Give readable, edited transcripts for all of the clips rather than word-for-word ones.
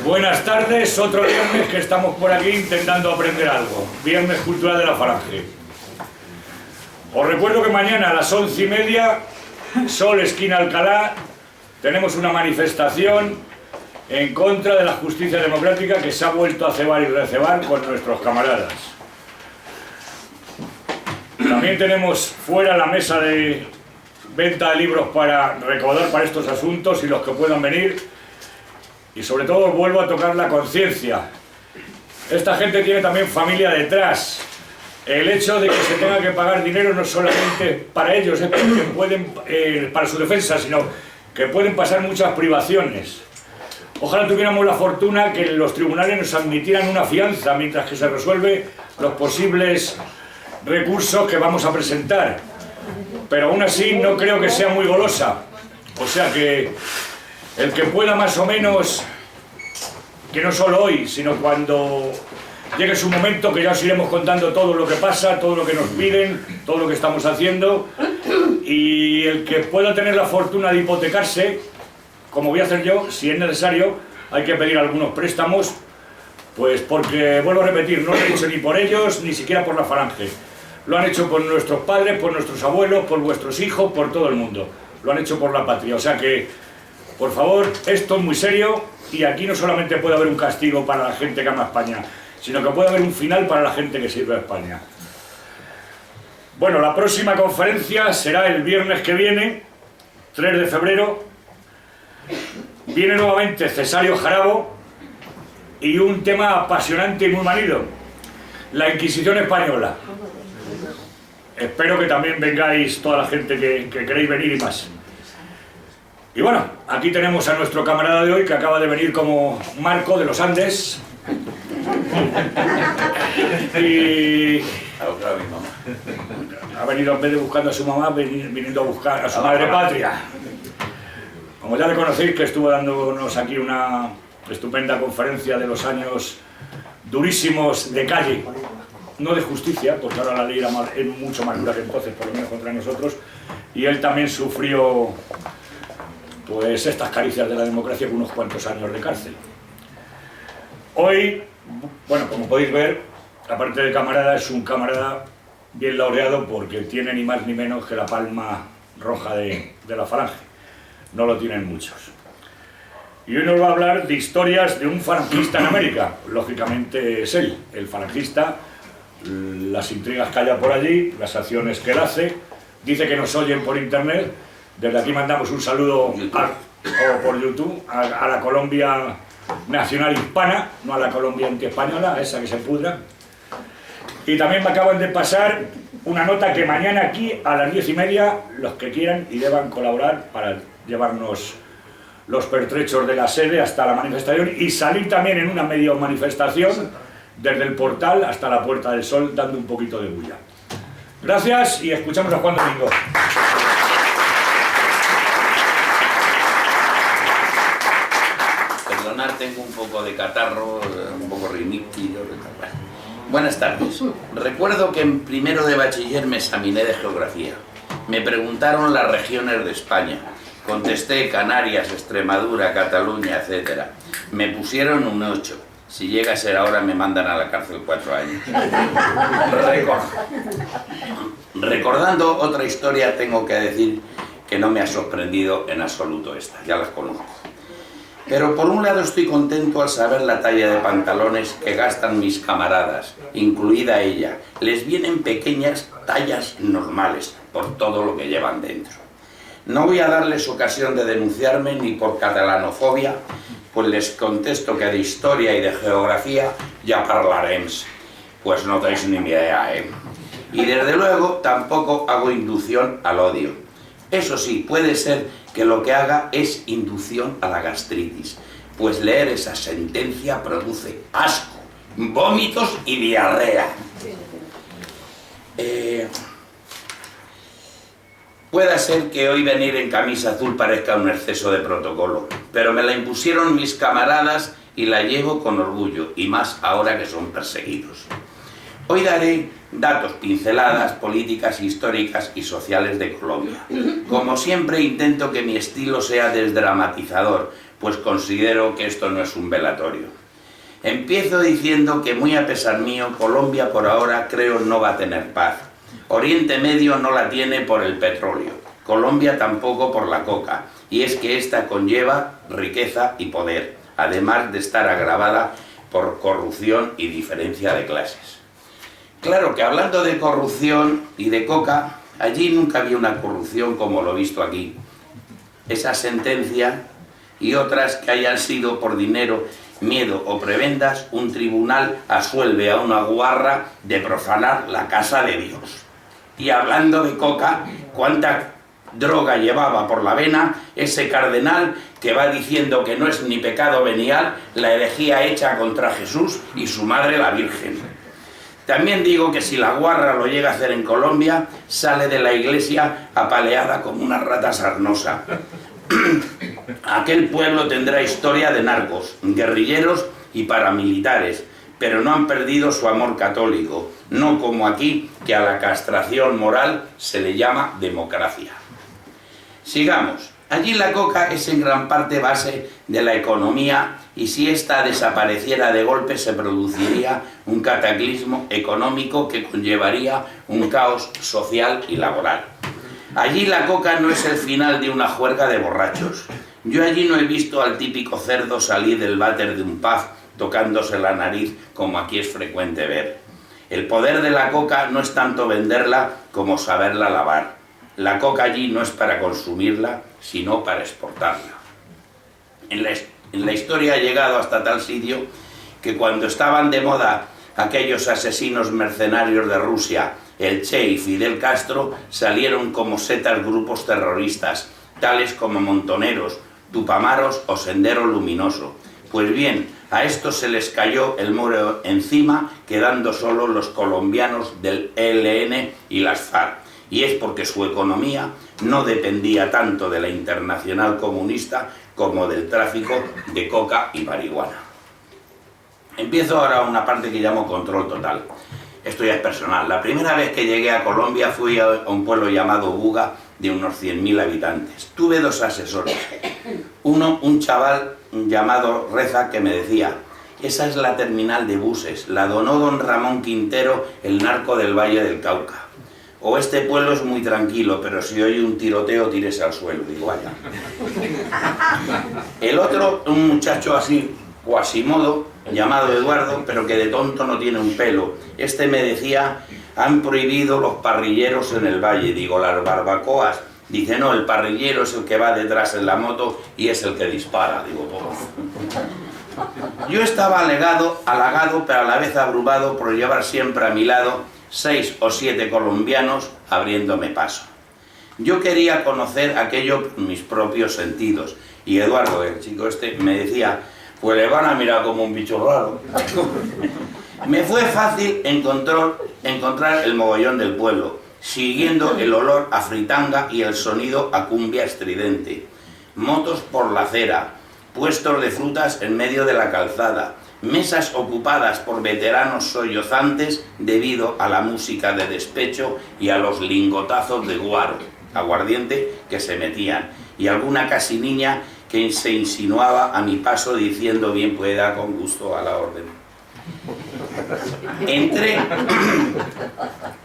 Buenas tardes, otro viernes que estamos por aquí intentando aprender algo. Viernes Cultural de la Falange. Os recuerdo que mañana a las 11:30, Sol, esquina Alcalá, tenemos una manifestación en contra de la justicia democrática que se ha vuelto a cebar y recebar con nuestros camaradas. También tenemos fuera la mesa de venta de libros para recaudar para estos asuntos y los que puedan venir. Y sobre todo vuelvo a tocar la conciencia. Esta gente tiene también familia detrás. El hecho de que se tenga que pagar dinero no solamente para ellos, es porque pueden, para su defensa, sino que pueden pasar muchas privaciones. Ojalá tuviéramos la fortuna que los tribunales nos admitieran una fianza mientras que se resuelve los posibles recursos que vamos a presentar. Pero aún así no creo que sea muy golosa. O sea que el que pueda más o menos, que no solo hoy, sino cuando llegue su momento, que ya os iremos contando todo lo que pasa, todo lo que nos piden, todo lo que estamos haciendo, y el que pueda tener la fortuna de hipotecarse, como voy a hacer yo, si es necesario, hay que pedir algunos préstamos, pues porque, vuelvo a repetir, no lo he hecho ni por ellos, ni siquiera por la Falange. Lo han hecho por nuestros padres, por nuestros abuelos, por vuestros hijos, por todo el mundo. Lo han hecho por la patria, o sea que por favor, esto es muy serio y aquí no solamente puede haber un castigo para la gente que ama a España, sino que puede haber un final para la gente que sirve a España. Bueno, la próxima conferencia será el viernes que viene, 3 de febrero. Viene nuevamente Cesario Jarabo y un tema apasionante y muy manido, la Inquisición española. Espero que también vengáis toda la gente que queréis venir y más. Y bueno, aquí tenemos a nuestro camarada de hoy que acaba de venir como Marco de los Andes. Y ha venido, en vez de buscando a su mamá, viniendo a buscar a su madre patria. Como ya le conocéis, que estuvo dándonos aquí una estupenda conferencia de los años durísimos de calle, no de justicia, porque ahora la ley es mucho más dura que entonces, por lo menos contra nosotros, y él también sufrió pues estas caricias de la democracia con unos cuantos años de cárcel. Hoy, bueno, como podéis ver, aparte de camarada, es un camarada bien laureado porque tiene ni más ni menos que la palma roja de la Falange. No lo tienen muchos. Y hoy nos va a hablar de historias de un falangista en América. Lógicamente es él, el falangista, las intrigas que haya por allí, las acciones que él hace. Dice que nos oyen por internet. Desde aquí mandamos un saludo o por YouTube a la Colombia nacional hispana, no a la Colombia antiespañola, a esa que se pudra. Y también me acaban de pasar una nota que mañana aquí a las 10:30 los que quieran y deban colaborar para llevarnos los pertrechos de la sede hasta la manifestación y salir también en una medio manifestación desde el portal hasta la Puerta del Sol dando un poquito de bulla. Gracias y escuchamos a Juan Domingo. Tengo un poco de catarro, un poco rinitis. Buenas tardes. Recuerdo que en primero de bachiller me examiné de geografía. Me preguntaron las regiones de España. Contesté Canarias, Extremadura, Cataluña, etc. Me pusieron un 8. Si llega a ser ahora me mandan a la cárcel 4 años. Recordando otra historia, tengo que decir que no me ha sorprendido en absoluto esta. Ya las conozco. Pero por un lado estoy contento al saber la talla de pantalones que gastan mis camaradas, incluida ella. Les vienen pequeñas tallas normales por todo lo que llevan dentro. No voy a darles ocasión de denunciarme ni por catalanofobia, pues les contesto que de historia y de geografía ya hablaremos. Pues no tenéis ni idea, ¿eh? Y desde luego tampoco hago inducción al odio. Eso sí, puede ser que lo que haga es inducción a la gastritis, pues leer esa sentencia produce asco, vómitos y diarrea. Puede ser que hoy venir en camisa azul parezca un exceso de protocolo, pero me la impusieron mis camaradas y la llevo con orgullo, y más ahora que son perseguidos. Hoy daré datos, pinceladas políticas, históricas y sociales de Colombia. Como siempre intento que mi estilo sea desdramatizador, pues considero que esto no es un velatorio. Empiezo diciendo que muy a pesar mío, Colombia por ahora creo no va a tener paz. Oriente Medio no la tiene por el petróleo, Colombia tampoco por la coca, y es que esta conlleva riqueza y poder, además de estar agravada por corrupción y diferencia de clases. Claro que hablando de corrupción y de coca, allí nunca había una corrupción como lo visto aquí. Esa sentencia y otras que hayan sido por dinero, miedo o prebendas, un tribunal absuelve a una guarra de profanar la casa de Dios. Y hablando de coca, ¿cuánta droga llevaba por la vena ese cardenal que va diciendo que no es ni pecado venial la herejía hecha contra Jesús y su madre la Virgen? También digo que si la guarra lo llega a hacer en Colombia, sale de la iglesia apaleada como una rata sarnosa. Aquel pueblo tendrá historia de narcos, guerrilleros y paramilitares, pero no han perdido su amor católico, no como aquí, que a la castración moral se le llama democracia. Sigamos. Allí la coca es en gran parte base de la economía y si ésta desapareciera de golpe se produciría un cataclismo económico que conllevaría un caos social y laboral. Allí la coca no es el final de una juerga de borrachos. Yo allí no he visto al típico cerdo salir del váter de un pub tocándose la nariz como aquí es frecuente ver. El poder de la coca no es tanto venderla como saberla lavar. La coca allí no es para consumirla, sino para exportarla. En la historia ha llegado hasta tal sitio que cuando estaban de moda aquellos asesinos mercenarios de Rusia, el Che y Fidel Castro, salieron como setas grupos terroristas, tales como Montoneros, Tupamaros o Sendero Luminoso. Pues bien, a estos se les cayó el muro encima, quedando solo los colombianos del ELN y las FARC. Y es porque su economía no dependía tanto de la internacional comunista como del tráfico de coca y marihuana. Empiezo ahora una parte que llamo control total. Esto ya es personal. La primera vez que llegué a Colombia fui a un pueblo llamado Buga, de unos 100.000 habitantes. Tuve dos asesores. Uno, un chaval llamado Reza, que me decía: esa es la terminal de buses, la donó don Ramón Quintero, el narco del Valle del Cauca. O este pueblo es muy tranquilo, pero si oye un tiroteo, tírese al suelo. Digo, vaya. El otro, un muchacho así, cuasimodo, llamado Eduardo, pero que de tonto no tiene un pelo. Este me decía: han prohibido los parrilleros en el valle. Digo, las barbacoas. Dice, no, el parrillero es el que va detrás en la moto y es el que dispara. Digo, Yo estaba halagado, pero a la vez abrumado por llevar siempre a mi lado 6 o 7 colombianos abriéndome paso. Yo quería conocer aquello por mis propios sentidos. Y Eduardo, el chico este, me decía: pues le van a mirar como un bicho raro. Me fue fácil encontrar el mogollón del pueblo, siguiendo el olor a fritanga y el sonido a cumbia estridente. Motos por la acera, puestos de frutas en medio de la calzada, mesas ocupadas por veteranos sollozantes debido a la música de despecho y a los lingotazos de guaro, aguardiente, que se metían, y alguna casi niña que se insinuaba a mi paso diciendo: bien pueda, con gusto, a la orden. Entré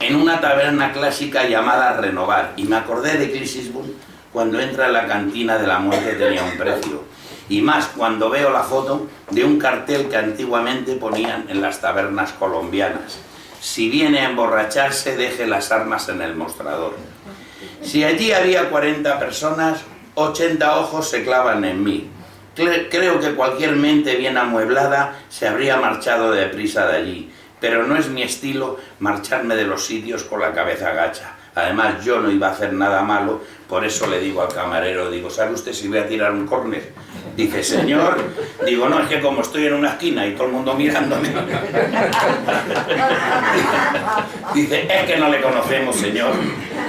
en una taberna clásica llamada Renovar y me acordé de Clint Eastwood cuando entra en la cantina de la muerte tenía un precio. Y más cuando veo la foto de un cartel que antiguamente ponían en las tabernas colombianas: si viene a emborracharse, deje las armas en el mostrador. Si allí había 40 personas, 80 ojos se clavan en mí. Creo que cualquier mente bien amueblada se habría marchado deprisa de allí, pero no es mi estilo marcharme de los sitios con la cabeza gacha. Además, yo no iba a hacer nada malo, por eso le digo al camarero, digo, ¿sabe usted si voy a tirar un córner? Dice, señor, digo, no, es que como estoy en una esquina y todo el mundo mirándome. Dice, es que no le conocemos, señor.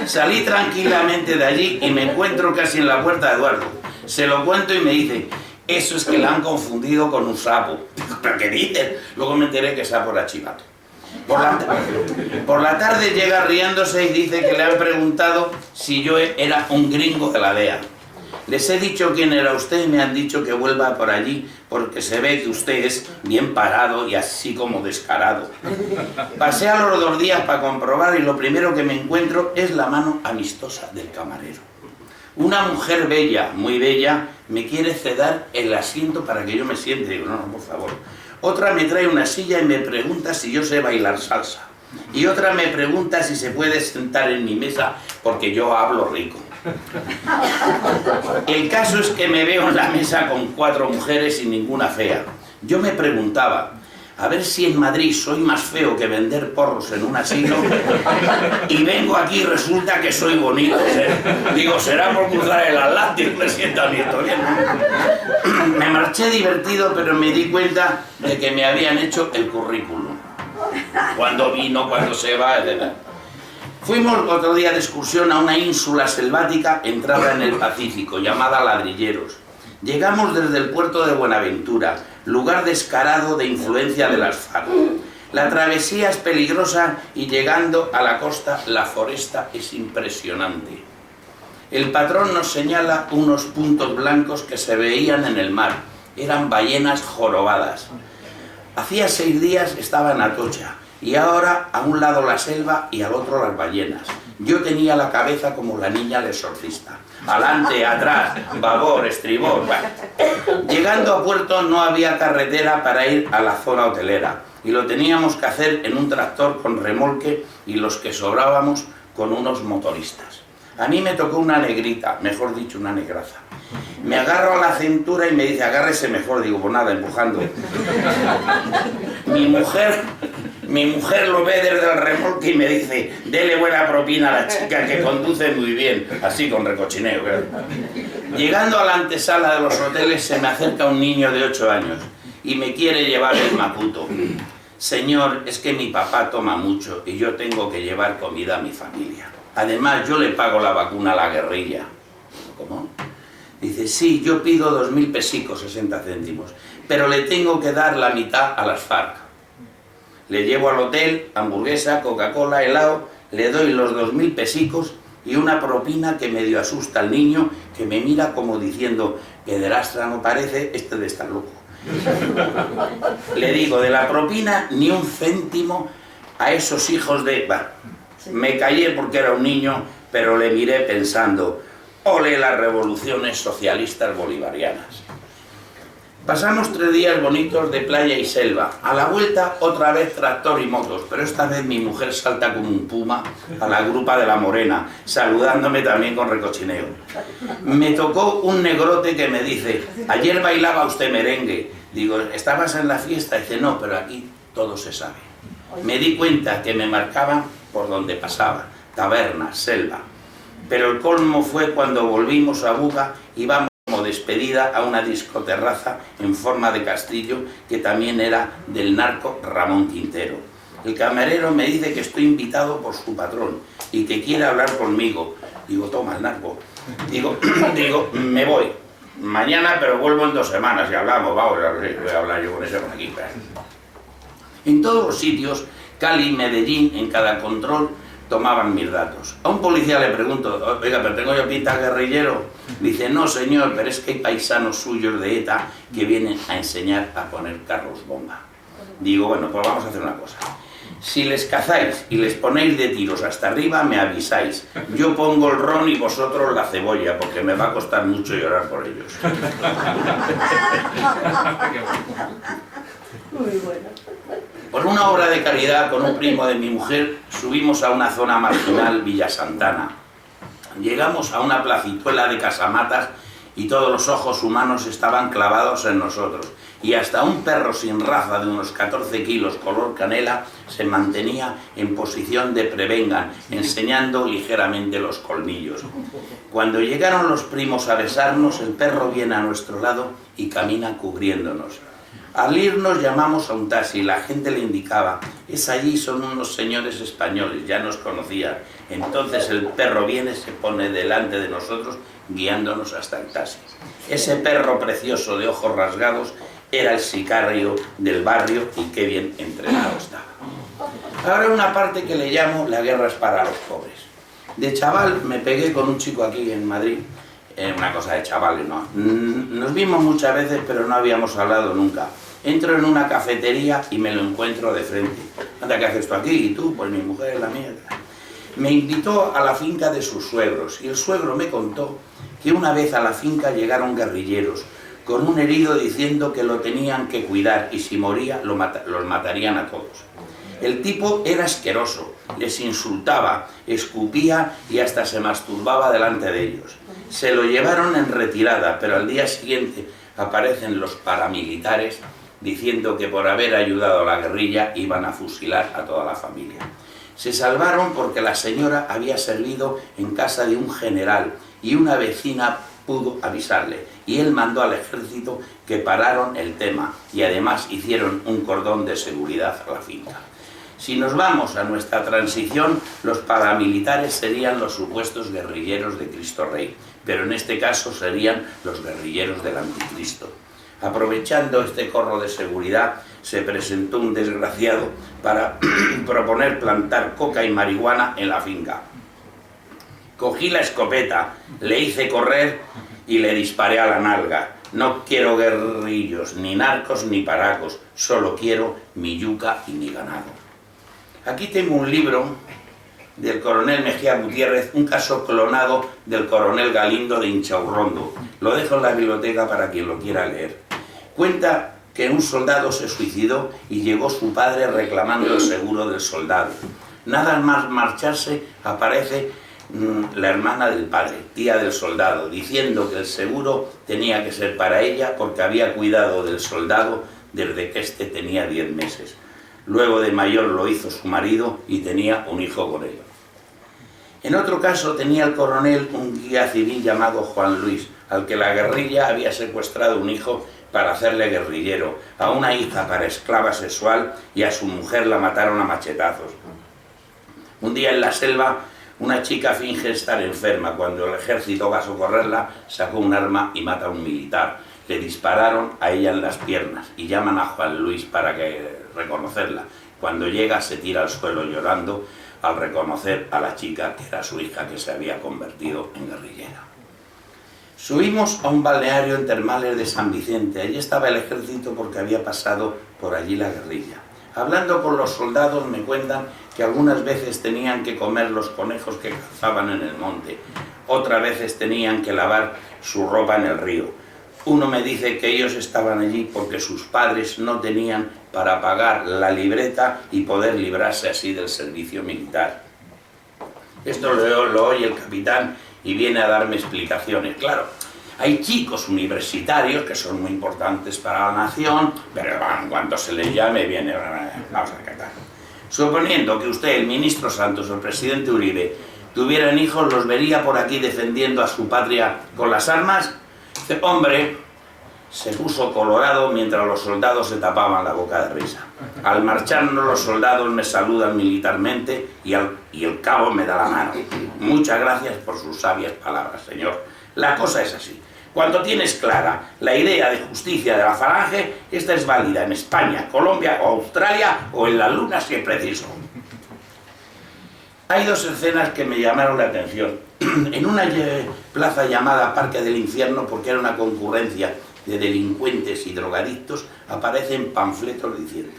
Salí tranquilamente de allí y me encuentro casi en la puerta de Eduardo. Se lo cuento y me dice, eso es que la han confundido con un sapo. Digo, ¿pero qué dices? Luego me enteré que sapo era chivato. Por la tarde llega riéndose y dice que le han preguntado si yo era un gringo de la DEA. Les he dicho quién era usted y me han dicho que vuelva por allí porque se ve que usted es bien parado y así como descarado. Pasé a los 2 días para comprobar y lo primero que me encuentro es la mano amistosa del camarero. Una mujer bella, muy bella, me quiere ceder el asiento para que yo me siente. Digo, no, por favor. Otra me trae una silla y me pregunta si yo sé bailar salsa. Y otra me pregunta si se puede sentar en mi mesa porque yo hablo rico. El caso es que me veo en la mesa con 4 mujeres y ninguna fea. Yo me preguntaba, a ver si en Madrid soy más feo que vender porros en un asilo y vengo aquí y resulta que soy bonito. Digo, será por cruzar el Atlántico, me siento a mi historia. Me marché divertido, pero me di cuenta de que me habían hecho el currículum. Cuándo vino, cuándo se va, etc. Fuimos otro día de excursión a una ínsula selvática entrada en el Pacífico, llamada Ladrilleros. Llegamos desde el puerto de Buenaventura, lugar descarado de influencia de las FARC. La travesía es peligrosa y llegando a la costa la foresta es impresionante. El patrón nos señala unos puntos blancos que se veían en el mar. Eran ballenas jorobadas. Hacía 6 días estaba en Atocha y ahora a un lado la selva y al otro las ballenas. Yo tenía la cabeza como la niña del exorcista. Adelante, atrás, babor, estribor. Bueno. Llegando a puerto no había carretera para ir a la zona hotelera y lo teníamos que hacer en un tractor con remolque y los que sobrábamos con unos motoristas. A mí me tocó una negrita, mejor dicho, una negraza. Me agarro a la cintura y me dice, agárrese mejor. Digo, pues nada, empujando. Mi mujer lo ve desde el remolque y me dice, dele buena propina a la chica que conduce muy bien, así con recochineo. Llegando a la antesala de los hoteles se me acerca un niño de 8 años y me quiere llevar el macuto. Señor, es que mi papá toma mucho y yo tengo que llevar comida a mi familia. Además, yo le pago la vacuna a la guerrilla. ¿Cómo? Dice, sí, yo pido 2.000 pesicos, 60 céntimos, pero le tengo que dar la mitad a las FARC. Le llevo al hotel, hamburguesa, Coca-Cola, helado, le doy los 2.000 pesicos y una propina que medio asusta al niño, que me mira como diciendo, pederastra no parece, este de estar loco. Le digo, de la propina ni un céntimo a esos hijos de... Bah, me callé porque era un niño, pero le miré pensando, ole las revoluciones socialistas bolivarianas. Pasamos 3 días bonitos de playa y selva. A la vuelta otra vez tractor y motos, pero esta vez mi mujer salta como un puma a la grupa de la Morena, saludándome también con recochineo. Me tocó un negrote que me dice, ayer bailaba usted merengue. Digo, ¿estabas en la fiesta? Dice, no, pero aquí todo se sabe. Me di cuenta que me marcaban por donde pasaba, tabernas, selva. Pero el colmo fue cuando volvimos a Buga y vamos como despedida a una discoterraza en forma de castillo que también era del narco Ramón Quintero. El camarero me dice que estoy invitado por su patrón y que quiere hablar conmigo. Digo, toma el narco. Digo, me voy. Mañana, pero vuelvo en 2 semanas y hablamos. Vamos, voy a hablar yo con ese por aquí. En todos los sitios, Cali, Medellín, en cada control, tomaban mis datos. A un policía le pregunto, oiga, ¿pero tengo yo pinta guerrillero? Dice, no señor, pero es que hay paisanos suyos de ETA que vienen a enseñar a poner carros bomba. Digo, bueno, pues vamos a hacer una cosa. Si les cazáis y les ponéis de tiros hasta arriba, me avisáis. Yo pongo el ron y vosotros la cebolla, porque me va a costar mucho llorar por ellos. Muy bueno. Por una obra de caridad con un primo de mi mujer, subimos a una zona marginal, Villa Santana. Llegamos a una placituela de casamatas y todos los ojos humanos estaban clavados en nosotros. Y hasta un perro sin raza de unos 14 kilos color canela se mantenía en posición de prevengan, enseñando ligeramente los colmillos. Cuando llegaron los primos a besarnos, el perro viene a nuestro lado y camina cubriéndonos. Al irnos llamamos a un taxi, la gente le indicaba, es allí, son unos señores españoles, ya nos conocían. Entonces el perro viene, se pone delante de nosotros, guiándonos hasta el taxi. Ese perro precioso de ojos rasgados era el sicario del barrio y qué bien entrenado estaba. Ahora una parte que le llamo la guerra es para los pobres. De chaval me pegué con un chico aquí en Madrid, una cosa de chavales, ¿no? Nos vimos muchas veces, pero no habíamos hablado nunca. Entro en una cafetería y me lo encuentro de frente. Anda, ¿qué haces tú aquí? ¿Y tú? Pues mi mujer, la mía. Me invitó a la finca de sus suegros y el suegro me contó que una vez a la finca llegaron guerrilleros con un herido diciendo que lo tenían que cuidar y si moría los matarían a todos. El tipo era asqueroso, les insultaba, escupía y hasta se masturbaba delante de ellos. Se lo llevaron en retirada, pero al día siguiente aparecen los paramilitares diciendo que por haber ayudado a la guerrilla iban a fusilar a toda la familia. Se salvaron porque la señora había servido en casa de un general y una vecina pudo avisarle y él mandó al ejército que pararon el tema y además hicieron un cordón de seguridad a la finca. Si nos vamos a nuestra transición, los paramilitares serían los supuestos guerrilleros de Cristo Rey, pero en este caso serían los guerrilleros del Anticristo. Aprovechando este corro de seguridad, se presentó un desgraciado para proponer plantar coca y marihuana en la finca. Cogí la escopeta, le hice correr y le disparé a la nalga. No quiero guerrillos, ni narcos ni paracos, solo quiero mi yuca y mi ganado. Aquí tengo un libro del coronel Mejía Gutiérrez, un caso clonado del coronel Galindo de Inchaurrondo. Lo dejo en la biblioteca para quien lo quiera leer. Cuenta que un soldado se suicidó y llegó su padre reclamando el seguro del soldado. Nada más marcharse aparece la hermana del padre, tía del soldado, diciendo que el seguro tenía que ser para ella porque había cuidado del soldado desde que éste tenía 10 meses. Luego de mayor lo hizo su marido y tenía un hijo con él. En otro caso tenía el coronel un guía civil llamado Juan Luis, al que la guerrilla había secuestrado un hijo para hacerle guerrillero, a una hija para esclava sexual y a su mujer la mataron a machetazos. Un día en la selva, una chica finge estar enferma. Cuando el ejército va a socorrerla, sacó un arma y mata a un militar. Le dispararon a ella en las piernas y llaman a Juan Luis para reconocerla. Cuando llega se tira al suelo llorando al reconocer a la chica que era su hija que se había convertido en guerrillera. Subimos a un balneario en Termales de San Vicente. Allí estaba el ejército porque había pasado por allí la guerrilla. Hablando con los soldados me cuentan que algunas veces tenían que comer los conejos que cazaban en el monte, otras veces tenían que lavar su ropa en el río. Uno me dice que ellos estaban allí porque sus padres no tenían para pagar la libreta y poder librarse así del servicio militar. Esto lo oye el capitán y viene a darme explicaciones. Claro, hay chicos universitarios que son muy importantes para la nación, pero en cuanto se les llame viene, vamos a ver qué tal. Suponiendo que usted, el ministro Santos o el presidente Uribe, tuvieran hijos, ¿los vería por aquí defendiendo a su patria con las armas? Este hombre se puso colorado mientras los soldados se tapaban la boca de risa. Al marcharnos los soldados me saludan militarmente y el cabo me da la mano. Muchas gracias por sus sabias palabras, señor. La cosa es así. Cuando tienes clara la idea de justicia de la falange, esta es válida en España, Colombia o Australia o en la luna si es preciso. Hay dos escenas que me llamaron la atención. En una plaza llamada Parque del Infierno, porque era una concurrencia de delincuentes y drogadictos, aparecen panfletos diciendo: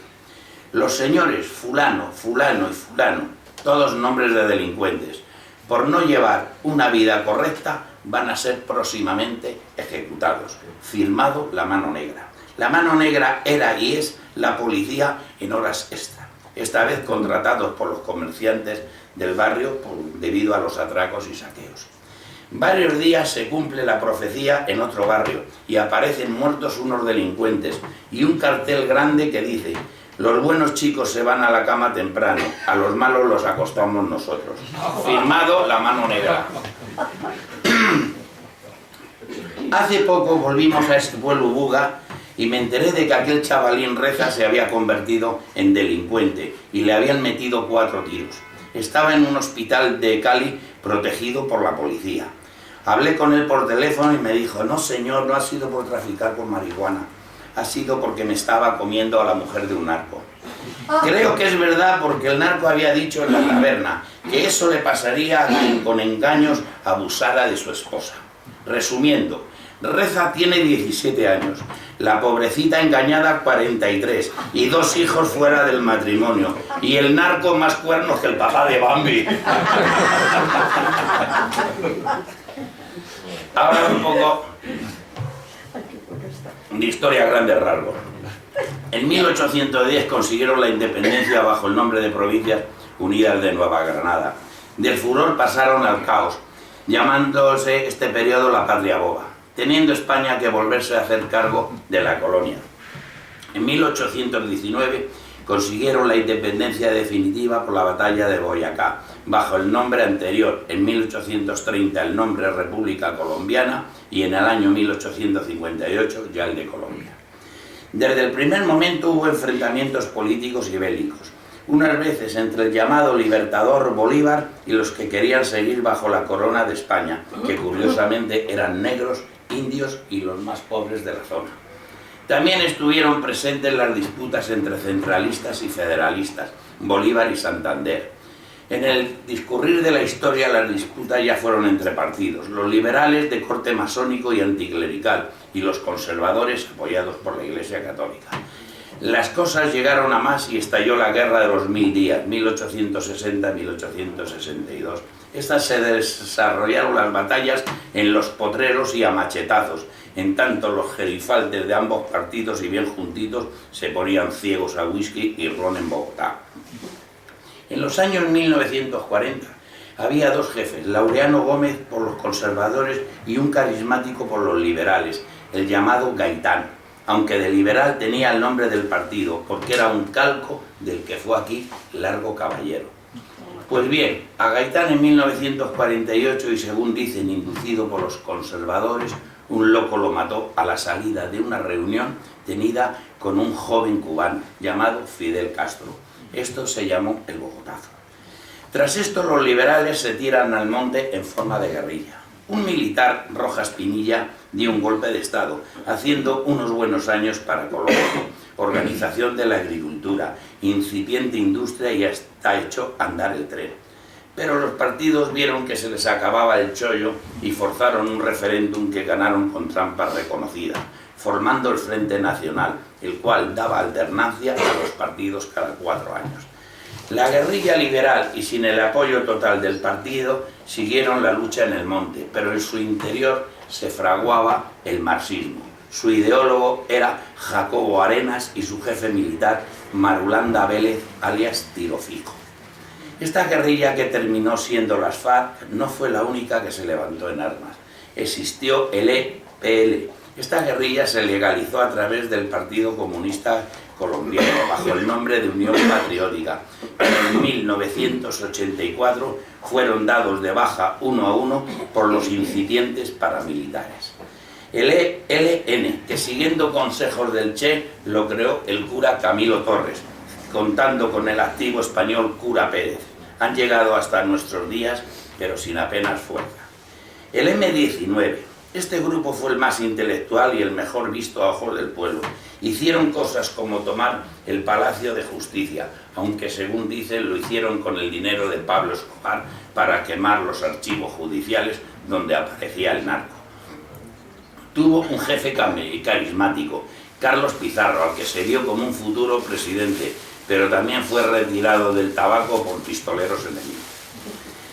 los señores fulano, fulano y fulano, todos nombres de delincuentes, por no llevar una vida correcta, van a ser próximamente ejecutados. Firmado La Mano Negra. La Mano Negra era y es la policía en horas extra, esta vez contratados por los comerciantes del barrio debido a los atracos y saqueos. Varios días se cumple la profecía en otro barrio y aparecen muertos unos delincuentes y un cartel grande que dice: los buenos chicos se van a la cama temprano, a los malos los acostamos nosotros. Firmado La Mano Negra. Hace poco volvimos a este pueblo Buga y me enteré de que aquel chavalín Reza se había convertido en delincuente y le habían metido 4 tiros. Estaba en un hospital de Cali protegido por la policía. Hablé con él por teléfono y me dijo: no señor, no ha sido por traficar con marihuana, ha sido porque me estaba comiendo a la mujer de un narco. Creo que es verdad porque el narco había dicho en la taberna que eso le pasaría a quien con engaños abusara de su esposa. Resumiendo, Reza tiene 17 años, la pobrecita engañada 43 y 2 hijos fuera del matrimonio y el narco más cuernos que el papá de Bambi. Ahora un poco de historia a grandes rasgos. En 1810 consiguieron la independencia bajo el nombre de Provincias Unidas de Nueva Granada. Del furor pasaron al caos, llamándose este periodo la Patria Boba, teniendo España que volverse a hacer cargo de la colonia. En 1819 consiguieron la independencia definitiva por la batalla de Boyacá, bajo el nombre anterior, en 1830 el nombre República Colombiana y en el año 1858 ya el de Colombia. Desde el primer momento hubo enfrentamientos políticos y bélicos, unas veces entre el llamado Libertador Bolívar y los que querían seguir bajo la corona de España, que curiosamente eran negros, indios y los más pobres de la zona. También estuvieron presentes las disputas entre centralistas y federalistas, Bolívar y Santander. En el discurrir de la historia las disputas ya fueron entre partidos, los liberales de corte masónico y anticlerical y los conservadores apoyados por la Iglesia Católica. Las cosas llegaron a más y estalló la Guerra de los 1000 días, 1860-1862. Estas se desarrollaron las batallas en los potreros y a machetazos, en tanto los gerifaltes de ambos partidos y bien juntitos se ponían ciegos a whisky y ron en Bogotá. En los años 1940 había 2 jefes, Laureano Gómez por los conservadores y un carismático por los liberales, el llamado Gaitán, aunque de liberal tenía el nombre del partido, porque era un calco del que fue aquí Largo Caballero. Pues bien, a Gaitán en 1948, y según dicen inducido por los conservadores, un loco lo mató a la salida de una reunión tenida con un joven cubano llamado Fidel Castro. Esto se llamó el Bogotazo. Tras esto los liberales se tiran al monte en forma de guerrilla. Un militar, Rojas Pinilla, dio un golpe de estado, haciendo unos buenos años para Colombia. Organización de la agricultura, incipiente industria y hasta hecho andar el tren. Pero los partidos vieron que se les acababa el chollo y forzaron un referéndum que ganaron con trampa reconocida, formando el Frente Nacional, el cual daba alternancia a los partidos cada 4 años. La guerrilla liberal y sin el apoyo total del partido siguieron la lucha en el monte, pero en su interior se fraguaba el marxismo. Su ideólogo era Jacobo Arenas y su jefe militar Marulanda Vélez, alias Tiro Fijo. Esta guerrilla, que terminó siendo las FARC, no fue la única que se levantó en armas. Existió el EPL. Esta guerrilla se legalizó a través del Partido Comunista Colombiano, bajo el nombre de Unión Patriótica. En 1984 fueron dados de baja uno a uno por los incipientes paramilitares. El ELN, que siguiendo consejos del Che, lo creó el cura Camilo Torres, contando con el activo español cura Pérez. Han llegado hasta nuestros días, pero sin apenas fuerza. El M-19. Este grupo fue el más intelectual y el mejor visto a ojos del pueblo. Hicieron cosas como tomar el Palacio de Justicia, aunque según dicen lo hicieron con el dinero de Pablo Escobar para quemar los archivos judiciales donde aparecía el narco. Tuvo un jefe carismático, Carlos Pizarro, al que se vio como un futuro presidente, pero también fue retirado del tabaco por pistoleros enemigos.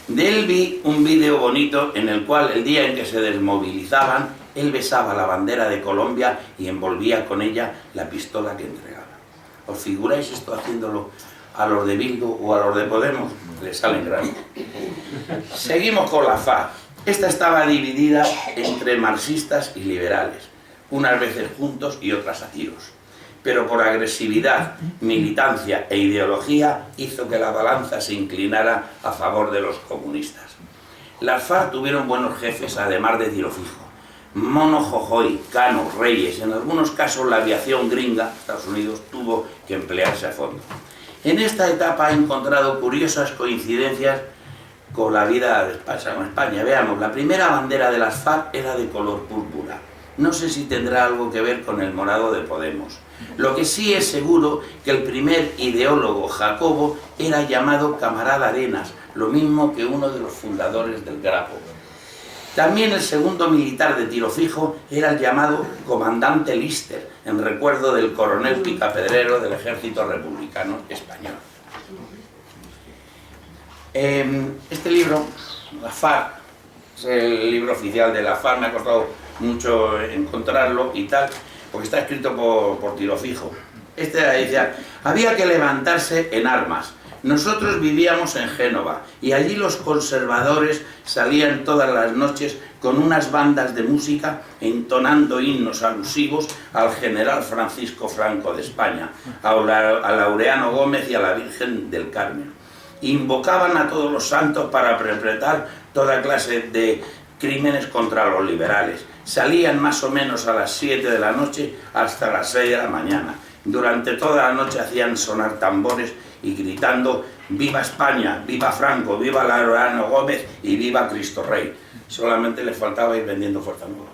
De él vi un vídeo bonito en el cual el día en que se desmovilizaban, él besaba la bandera de Colombia y envolvía con ella la pistola que entregaba. ¿Os figuráis esto haciéndolo a los de Bildu o a los de Podemos? Les salen grandes. Seguimos con la FARC. Esta estaba dividida entre marxistas y liberales, unas veces juntos y otras a tiros. Pero por agresividad, militancia e ideología hizo que la balanza se inclinara a favor de los comunistas. Las FARC tuvieron buenos jefes, además de Tiro Fijo: Mono Jojoy, Cano, Reyes. En algunos casos la aviación gringa, Estados Unidos, tuvo que emplearse a fondo. En esta etapa he encontrado curiosas coincidencias con la vida de España. Veamos, la primera bandera de las FARC era de color púrpura. No sé si tendrá algo que ver con el morado de Podemos. Lo que sí es seguro que el primer ideólogo, Jacobo, era llamado Camarada Arenas, lo mismo que uno de los fundadores del Grapo. También el segundo militar de tiro fijo era el llamado comandante Lister, en recuerdo del coronel picapedrero del ejército republicano español. Este libro, la FARC, es el libro oficial de la FARC, me ha costado mucho encontrarlo y tal, porque está escrito por tiro fijo. Este decía, había que levantarse en armas. Nosotros vivíamos en Génova y allí los conservadores salían todas las noches con unas bandas de música entonando himnos alusivos al general Francisco Franco de España, a Laureano Gómez y a la Virgen del Carmen. Invocaban a todos los santos para perpetrar toda clase de crímenes contra los liberales. Salían más o menos a las 7 de la noche hasta las 6 de la mañana. Durante toda la noche hacían sonar tambores y gritando «Viva España! ¡Viva Franco! ¡Viva Laureano Gómez! ¡Y viva Cristo Rey!». Solamente les faltaba ir vendiendo Fuerza Nueva.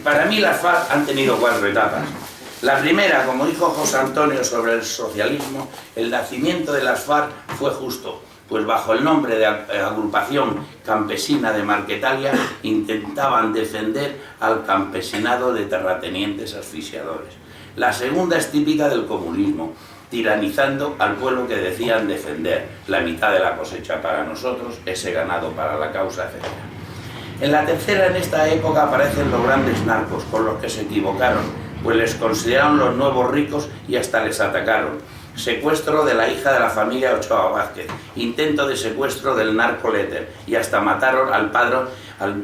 Para mí las FARC han tenido 4 etapas. La primera, como dijo José Antonio sobre el socialismo, el nacimiento de las FARC fue justo, pues bajo el nombre de Agrupación Campesina de Marquetalia intentaban defender al campesinado de terratenientes asfixiadores. La segunda es típica del comunismo, tiranizando al pueblo que decían defender, la mitad de la cosecha para nosotros, ese ganado para la causa, etc. En la tercera, en esta época, aparecen los grandes narcos, con los que se equivocaron, pues les consideraron los nuevos ricos y hasta les atacaron. Secuestro de la hija de la familia Ochoa Vázquez, intento de secuestro del narco Letter y hasta mataron al padre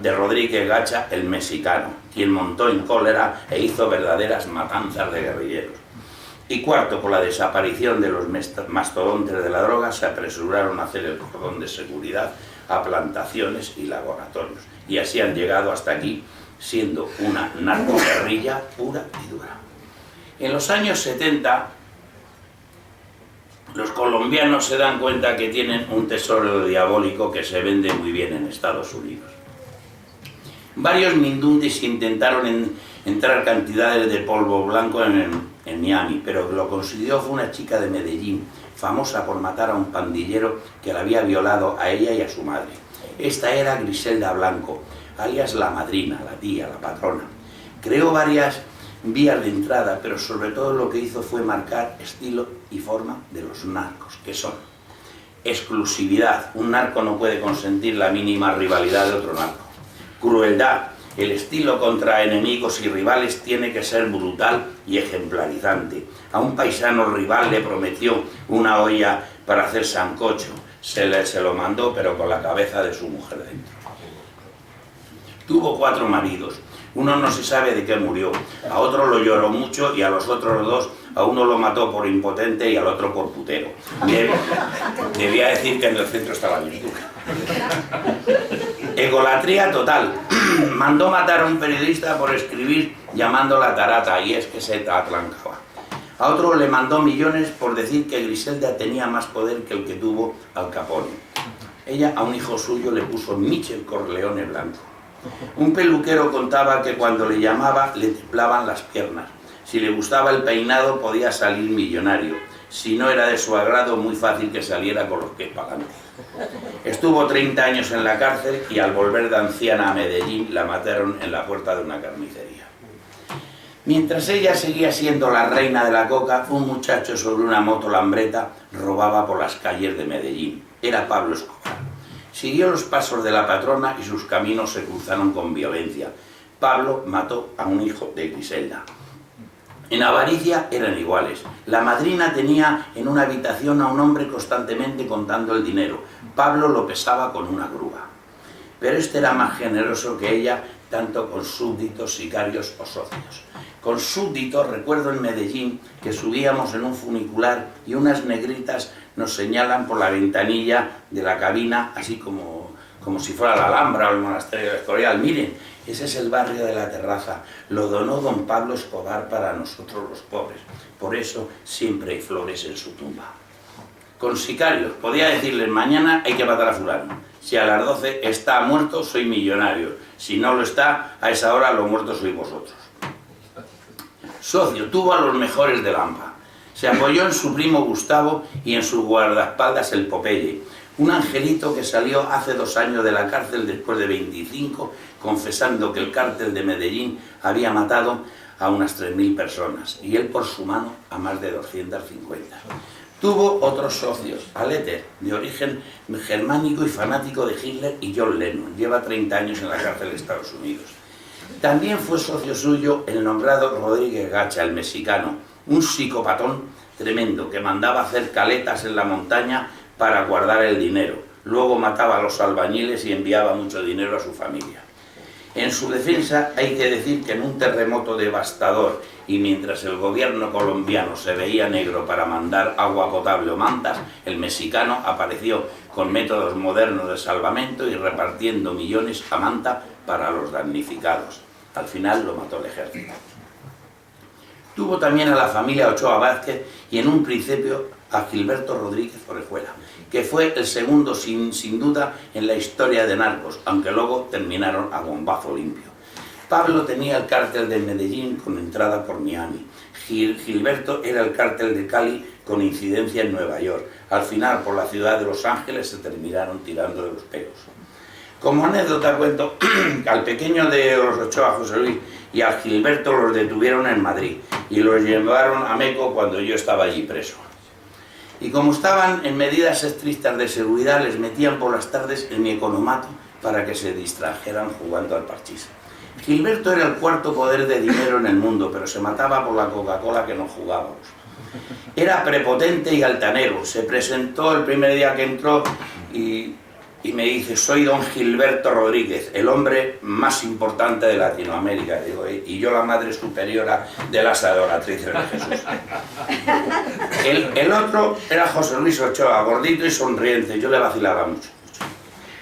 de Rodríguez Gacha, el mexicano, quien montó en cólera e hizo verdaderas matanzas de guerrilleros. Y cuarto, por la desaparición de los mastodontes de la droga, se apresuraron a hacer el cordón de seguridad a plantaciones y laboratorios. Y así han llegado hasta aquí, siendo una narcoguerrilla pura y dura. En los años 70, los colombianos se dan cuenta que tienen un tesoro diabólico que se vende muy bien en Estados Unidos. Varios mindundis intentaron entrar cantidades de polvo blanco en Miami, pero lo consiguió fue una chica de Medellín, famosa por matar a un pandillero que la había violado a ella y a su madre. Esta era Griselda Blanco, alias la madrina, la tía, la patrona. Creó varias vías de entrada, pero sobre todo lo que hizo fue marcar estilo y forma de los narcos, que son exclusividad, un narco no puede consentir la mínima rivalidad de otro narco. Crueldad, el estilo contra enemigos y rivales tiene que ser brutal y ejemplarizante. A un paisano rival le prometió una olla para hacer sancocho, se lo mandó pero con la cabeza de su mujer dentro. Tuvo 4 maridos. Uno no se sabe de qué murió, a otro lo lloró mucho y a los otros 2, a uno lo mató por impotente y al otro por putero. Debía decir que en el centro estaba la virtud. Egolatría total. Mandó matar a un periodista por escribir llamándola tarata, y es que se atrancaba. A otro le mandó millones por decir que Griselda tenía más poder que el que tuvo Al Capone. Ella a un hijo suyo le puso Michel Corleone Blanco. Un peluquero contaba que cuando le llamaba le temblaban las piernas. Si le gustaba el peinado podía salir millonario. Si no era de su agrado, muy fácil que saliera con los pies para adelante. Estuvo 30 años en la cárcel y al volver de anciana a Medellín la mataron en la puerta de una carnicería. Mientras ella seguía siendo la reina de la coca, un muchacho sobre una moto lambreta robaba por las calles de Medellín. Era Pablo Escobar. Siguió los pasos de la patrona y sus caminos se cruzaron con violencia. Pablo mató a un hijo de Griselda. En avaricia eran iguales. La madrina tenía en una habitación a un hombre constantemente contando el dinero. Pablo lo pesaba con una grúa. Pero este era más generoso que ella, tanto con súbditos, sicarios o socios. Con súbditos, recuerdo en Medellín que subíamos en un funicular y unas negritas nos señalan por la ventanilla de la cabina, así como si fuera la Alhambra o el monasterio de Escorial. Miren, ese es el barrio de la Terraza, lo donó don Pablo Escobar para nosotros los pobres, por eso siempre hay flores en su tumba. Con sicarios, podía decirles, mañana hay que matar a fulano, si a las 12 está muerto soy millonario, si no lo está, a esa hora los muertos sois vosotros. Socio, tuvo a los mejores de Lampa. Se apoyó en su primo Gustavo y en su guardaespaldas el Popeye. Un angelito que salió hace 2 años de la cárcel después de 25, confesando que el cártel de Medellín había matado a unas 3.000 personas y él por su mano a más de 250. Tuvo otros socios, Aleter, de origen germánico y fanático de Hitler, y John Lennon. Lleva 30 años en la cárcel de Estados Unidos. También fue socio suyo el nombrado Rodríguez Gacha, el mexicano, un psicopatón tremendo que mandaba hacer caletas en la montaña para guardar el dinero. Luego mataba a los albañiles y enviaba mucho dinero a su familia. En su defensa hay que decir que en un terremoto devastador y mientras el gobierno colombiano se veía negro para mandar agua potable o mantas, el mexicano apareció con métodos modernos de salvamento y repartiendo millones a manta para los damnificados. Al final lo mató el ejército. Tuvo también a la familia Ochoa Vázquez y en un principio a Gilberto Rodríguez Orejuela, que fue el segundo sin duda en la historia de narcos, aunque luego terminaron a bombazo limpio. Pablo tenía el cártel de Medellín con entrada por Miami. Gilberto era el cártel de Cali con incidencia en Nueva York. Al final, por la ciudad de Los Ángeles se terminaron tirando de los pelos. Como anécdota cuento, al pequeño de los Ochoa, José Luis, y al Gilberto los detuvieron en Madrid y los llevaron a Meco cuando yo estaba allí preso. Y como estaban en medidas estrictas de seguridad, les metían por las tardes en mi economato para que se distrajeran jugando al parchís. Gilberto era el cuarto poder de dinero en el mundo, pero se mataba por la Coca-Cola que no jugábamos. Era prepotente y altanero. Se presentó el primer día que entró y me dice: soy don Gilberto Rodríguez, el hombre más importante de Latinoamérica. Digo, y yo la madre superiora de las adoratrices de Jesús. El otro era José Luis Ochoa, gordito y sonriente. Yo le vacilaba mucho.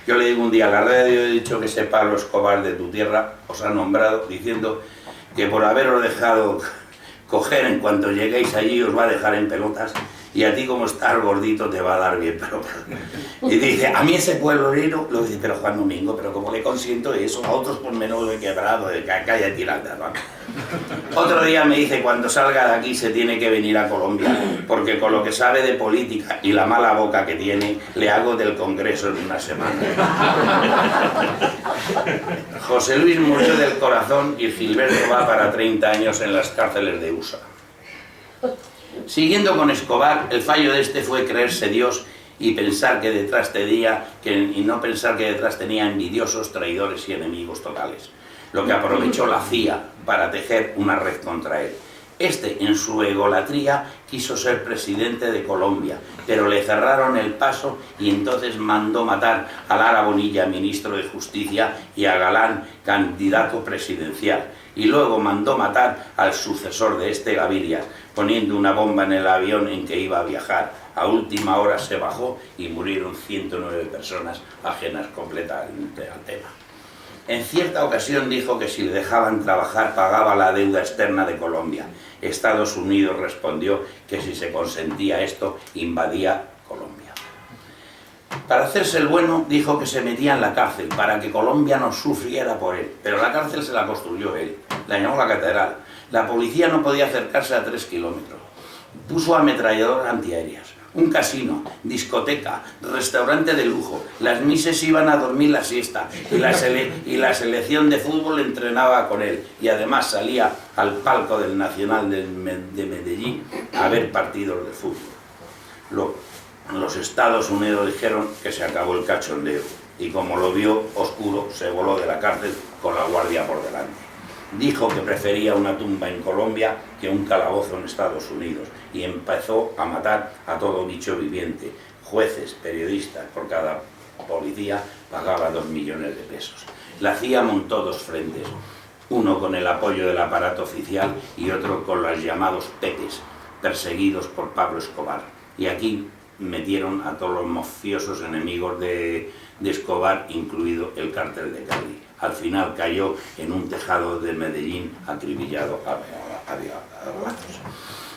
Yo le digo un día: la radio he dicho que ese Pablo Escobar de tu tierra os ha nombrado diciendo que por haberos dejado coger en cuanto lleguéis allí os va a dejar en pelotas, y a ti como estás gordito te va a dar bien. Y dice, a mí ese pueblerino, lo dice, pero Juan Domingo, pero como le consiento eso, a otros por menos de quebrado, de caca y tirada, ¿no? Otro día me dice, cuando salga de aquí se tiene que venir a Colombia, porque con lo que sabe de política y la mala boca que tiene, le hago del Congreso en una semana. José Luis murió del corazón y Gilberto va para 30 años en las cárceles de USA. Siguiendo con Escobar, el fallo de este fue creerse Dios y pensar que detrás tenía, y no pensar que detrás tenía envidiosos, traidores y enemigos totales, lo que aprovechó la CIA para tejer una red contra él. Este, en su egolatría, quiso ser presidente de Colombia, pero le cerraron el paso y entonces mandó matar a Lara Bonilla, ministro de Justicia, y a Galán, candidato presidencial. Y luego mandó matar al sucesor de este, Gaviria, poniendo una bomba en el avión en que iba a viajar. A última hora se bajó y murieron 109 personas ajenas completamente al tema. En cierta ocasión dijo que si le dejaban trabajar pagaba la deuda externa de Colombia. Estados Unidos respondió que si se consentía esto, invadía Colombia. Para hacerse el bueno, dijo que se metía en la cárcel para que Colombia no sufriera por él. Pero la cárcel se la construyó él, la llamó la catedral. La policía no podía acercarse a 3 kilómetros. Puso ametralladoras antiaéreas, un casino, discoteca, restaurante de lujo. Las mises iban a dormir la siesta y la selección de fútbol entrenaba con él. Y además salía al palco del Nacional de Medellín a ver partidos de fútbol. Los Estados Unidos dijeron que se acabó el cachondeo y como lo vio oscuro se voló de la cárcel con la guardia por delante. Dijo que prefería una tumba en Colombia que un calabozo en Estados Unidos y empezó a matar a todo bicho viviente, jueces, periodistas. Por cada policía pagaba 2 millones de pesos. La CIA montó 2 frentes, uno con el apoyo del aparato oficial y otro con los llamados pepes, perseguidos por Pablo Escobar. Y aquí metieron a todos los mafiosos enemigos de Escobar, incluido el cártel de Cali. Al final cayó en un tejado de Medellín acribillado a balazos.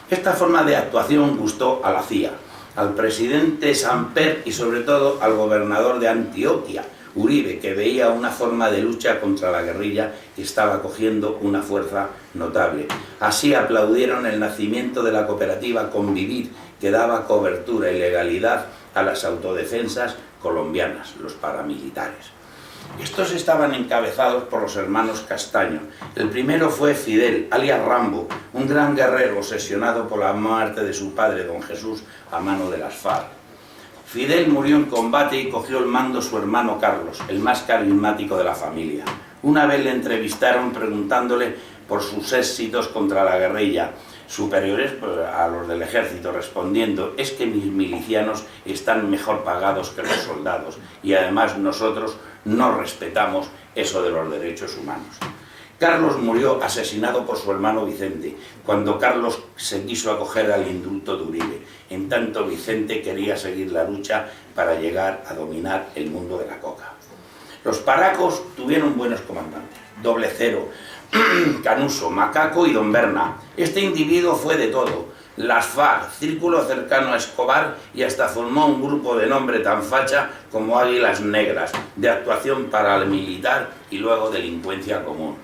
Esta forma de actuación gustó a la CIA, al presidente Samper y sobre todo al gobernador de Antioquia, Uribe, que veía una forma de lucha contra la guerrilla que estaba cogiendo una fuerza notable. Así aplaudieron el nacimiento de la cooperativa Convivir, que daba cobertura y legalidad a las autodefensas colombianas, los paramilitares. Estos estaban encabezados por los hermanos Castaño. El primero fue Fidel, alias Rambo, un gran guerrero obsesionado por la muerte de su padre, don Jesús, a mano de las FARC. Fidel murió en combate y cogió el mando su hermano Carlos, el más carismático de la familia. Una vez le entrevistaron preguntándole por sus éxitos contra la guerrilla, superiores a los del ejército, respondiendo: es que mis milicianos están mejor pagados que los soldados y además nosotros no respetamos eso de los derechos humanos. Carlos murió asesinado por su hermano Vicente, cuando Carlos se quiso acoger al indulto de Uribe. En tanto, Vicente quería seguir la lucha para llegar a dominar el mundo de la coca. Los paracos tuvieron buenos comandantes: Doble Cero, Canuso, Macaco y Don Berna. Este individuo fue de todo: las FARC, círculo cercano a Escobar, y hasta formó un grupo de nombre tan facha como Águilas Negras, de actuación paramilitar y luego delincuencia común.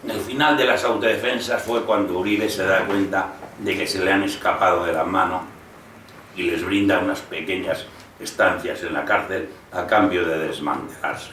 El final de las autodefensas fue cuando Uribe se da cuenta de que se le han escapado de las manos y les brinda unas pequeñas estancias en la cárcel a cambio de desmantelarse.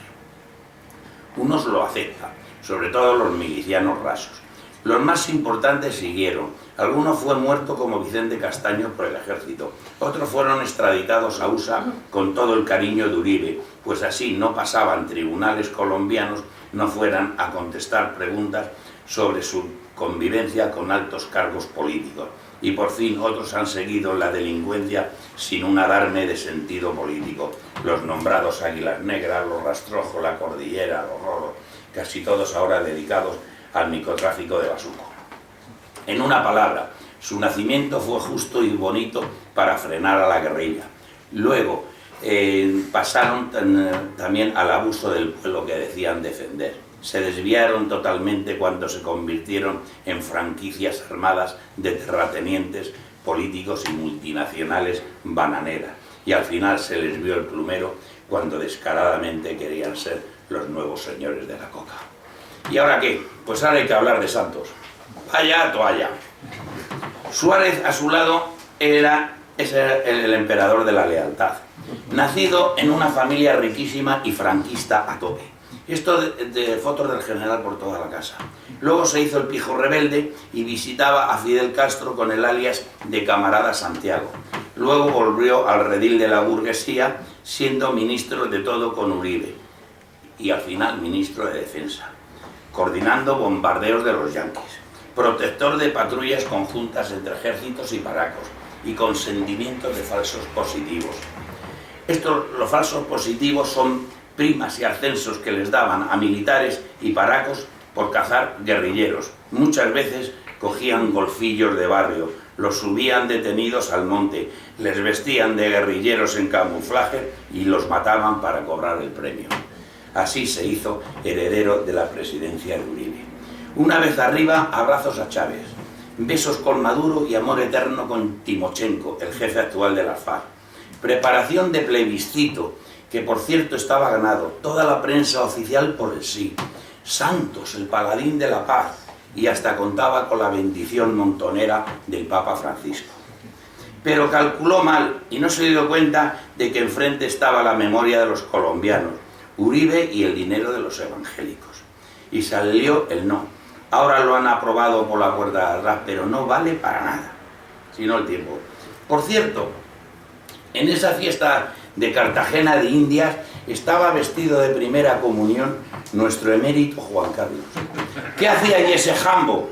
Unos lo aceptan, sobre todo los milicianos rasos. Los más importantes siguieron. Algunos fue muerto como Vicente Castaño por el ejército. Otros fueron extraditados a USA con todo el cariño de Uribe, pues así no pasaban tribunales colombianos, no fueran a contestar preguntas sobre su convivencia con altos cargos políticos. Y por fin otros han seguido la delincuencia sin un alarme de sentido político. Los nombrados Águilas Negras, los Rastrojos, la Cordillera, los Rolos, casi todos ahora dedicados al microtráfico de bazuco. En una palabra, su nacimiento fue justo y bonito para frenar a la guerrilla. Luego pasaron también al abuso del pueblo que decían defender. Se desviaron totalmente cuando se convirtieron en franquicias armadas de terratenientes, políticos y multinacionales bananeras. Y al final se les vio el plumero cuando descaradamente querían ser los nuevos señores de la coca. ¿Y ahora qué? Pues ahora hay que hablar de santos. Vaya toalla. Suárez, a su lado, es el emperador de la lealtad. Nacido en una familia riquísima y franquista a tope. Esto de fotos del general por toda la casa. Luego se hizo el pijo rebelde y visitaba a Fidel Castro con el alias de Camarada Santiago. Luego volvió al redil de la burguesía, siendo ministro de todo con Uribe. Y al final ministro de Defensa, coordinando bombardeos de los yanquis, protector de patrullas conjuntas entre ejércitos y paracos, y consentimientos de falsos positivos. Los falsos positivos son primas y ascensos que les daban a militares y paracos por cazar guerrilleros. Muchas veces cogían golfillos de barrio, los subían detenidos al monte, les vestían de guerrilleros en camuflaje y los mataban para cobrar el premio. Así se hizo heredero de la presidencia de Uribe. Una vez arriba, abrazos a Chávez, besos con Maduro y amor eterno con Timochenko, el jefe actual de la FARC. Preparación de plebiscito, que por cierto estaba ganado, toda la prensa oficial por el sí. Santos, el paladín de la paz, y hasta contaba con la bendición montonera del Papa Francisco. Pero calculó mal y no se dio cuenta de que enfrente estaba la memoria de los colombianos, Uribe y el dinero de los evangélicos. Y salió el no. Ahora lo han aprobado por la puerta de atrás, pero no vale para nada, sino el tiempo. Por cierto, en esa fiesta de Cartagena de Indias estaba vestido de primera comunión nuestro emérito Juan Carlos. ¿Qué hacía allí ese jambo?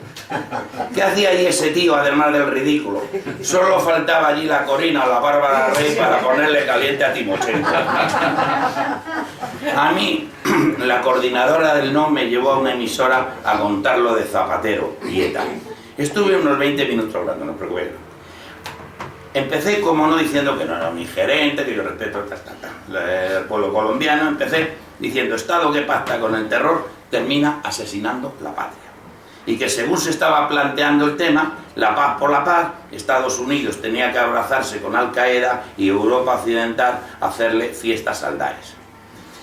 ¿Qué hacía allí ese tío, además del ridículo? Solo faltaba allí la Corina o la Bárbara Rey para ponerle caliente a Timochenko. A mí, la coordinadora del no me llevó a una emisora a contar lo de Zapatero y ETA. Estuve unos 20 minutos hablando, no os preocupéis. Empecé, como no, diciendo que no era un ingerente, que yo respeto el pueblo colombiano. Empecé diciendo: Estado que pacta con el terror termina asesinando la patria. Y que según se estaba planteando el tema, la paz por la paz, Estados Unidos tenía que abrazarse con Al Qaeda y Europa occidental hacerle fiestas al Daesh.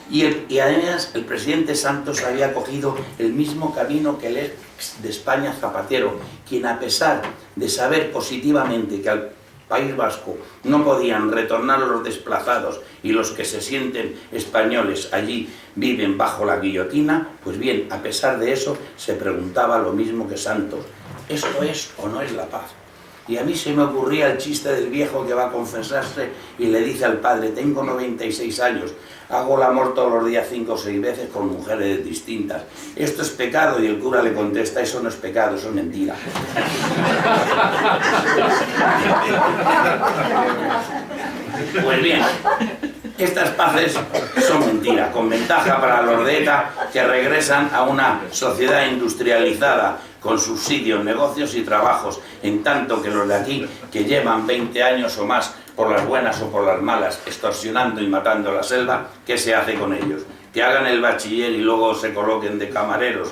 Y además el presidente Santos había cogido el mismo camino que el ex de España, Zapatero, quien, a pesar de saber positivamente que al País Vasco no podían retornar los desplazados y los que se sienten españoles allí viven bajo la guillotina, pues bien, a pesar de eso, se preguntaba lo mismo que Santos: ¿esto es o no es la paz? Y a mí se me ocurría el chiste del viejo que va a confesarse y le dice al padre: tengo 96 años, hago el amor todos los días 5 o 6 veces con mujeres distintas. ¿Esto es pecado? Y el cura le contesta: eso no es pecado, eso es mentira. Pues bien, estas paces son mentiras, con ventaja para los de ETA, que regresan a una sociedad industrializada con subsidios, negocios y trabajos, en tanto que los de aquí, que llevan 20 años o más, por las buenas o por las malas, extorsionando y matando la selva, ¿qué se hace con ellos? Que hagan el bachiller y luego se coloquen de camareros.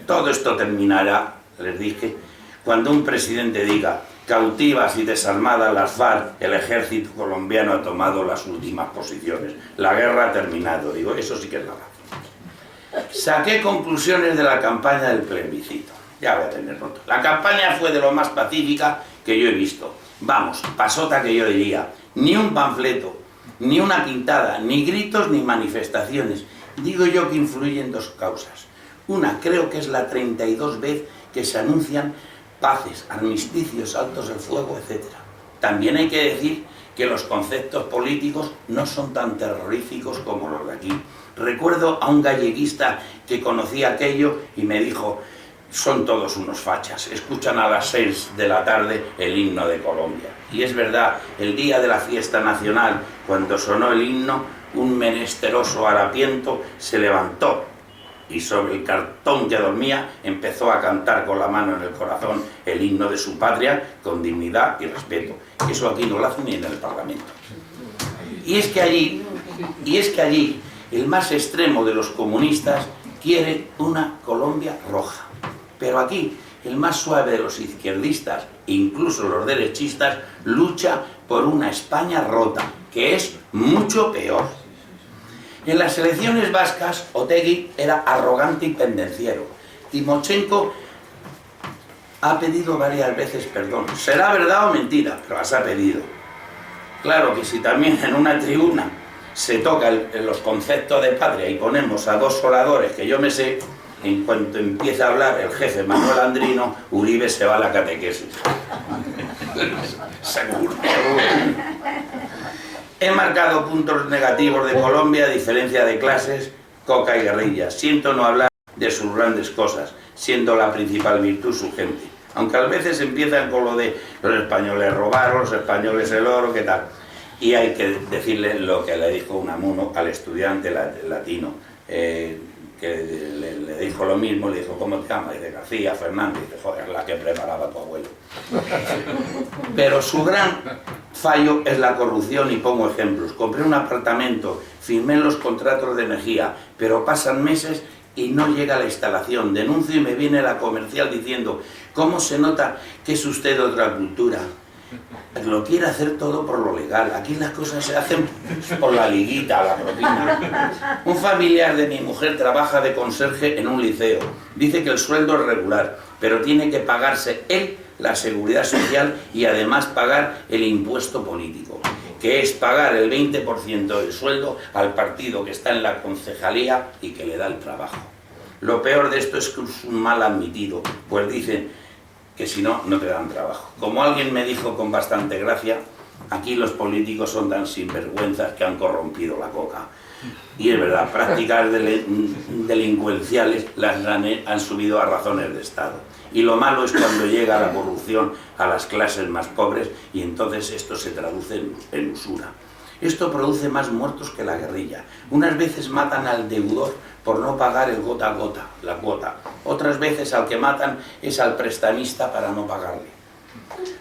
Todo esto terminará, les dije, cuando un presidente diga: cautivas y desarmadas las FARC, el ejército colombiano ha tomado las últimas posiciones, la guerra ha terminado. Digo, eso sí que es la razón. Saqué conclusiones de la campaña del plebiscito. Ya voy a tener roto. La campaña fue de lo más pacífica que yo he visto. Vamos, pasota que yo diría. Ni un panfleto, ni una pintada, ni gritos, ni manifestaciones. Digo yo que influyen dos causas. Una, creo que es la 32 vez que se anuncian paces, armisticios, altos el fuego, etc. También hay que decir que los conceptos políticos no son tan terroríficos como los de aquí. Recuerdo a un galleguista que conocía aquello y me dijo: son todos unos fachas, escuchan a las 6 de la tarde el himno de Colombia. Y es verdad, el día de la fiesta nacional, cuando sonó el himno, un menesteroso harapiento se levantó y sobre el cartón que dormía empezó a cantar con la mano en el corazón el himno de su patria con dignidad y respeto. Eso aquí no lo hacen ni en el Parlamento. Y es que allí el más extremo de los comunistas quiere una Colombia roja. Pero aquí el más suave de los izquierdistas, incluso los derechistas, lucha por una España rota, que es mucho peor. En las elecciones vascas, Otegi era arrogante y pendenciero. Timochenko ha pedido varias veces perdón. Será verdad o mentira, pero las ha pedido. Claro que si también en una tribuna se tocan los conceptos de patria y ponemos a dos oradores que yo me sé, en cuanto empieza a hablar el jefe Manuel Andrino, Uribe se va a la catequesis. Seguro. He marcado puntos negativos de Colombia, diferencia de clases, coca y guerrilla. Siento no hablar de sus grandes cosas, siendo la principal virtud su gente. Aunque a veces empiezan con lo de los españoles robaron, los españoles el oro, ¿qué tal? Y hay que decirle lo que le dijo Unamuno al estudiante latino, que le dijo lo mismo, le dijo: ¿cómo te llamas? Dice: García Fernández. Dice: joder, la que preparaba tu abuelo. Pero su gran fallo es la corrupción, y pongo ejemplos. Compré un apartamento, firmé los contratos de energía, pero pasan meses y no llega la instalación. Denuncio y me viene la comercial diciendo: ¿cómo se nota que es usted de otra cultura? Lo quiere hacer todo por lo legal. Aquí las cosas se hacen por la liguita, la propina. Un familiar de mi mujer trabaja de conserje en un liceo. Dice que el sueldo es regular, pero tiene que pagarse él la seguridad social y además pagar el impuesto político, que es pagar el 20% del sueldo al partido que está en la concejalía y que le da el trabajo. Lo peor de esto es que es un mal admitido, pues dicen que si no, no te dan trabajo. Como alguien me dijo con bastante gracia, aquí los políticos son tan sinvergüenzas que han corrompido la coca. Y es verdad, prácticas delincuenciales las han subido a razones de Estado. Y lo malo es cuando llega la corrupción a las clases más pobres y entonces esto se traduce en usura. Esto produce más muertos que la guerrilla. Unas veces matan al deudor por no pagar el gota a gota, la cuota. Otras veces al que matan es al prestamista para no pagarle.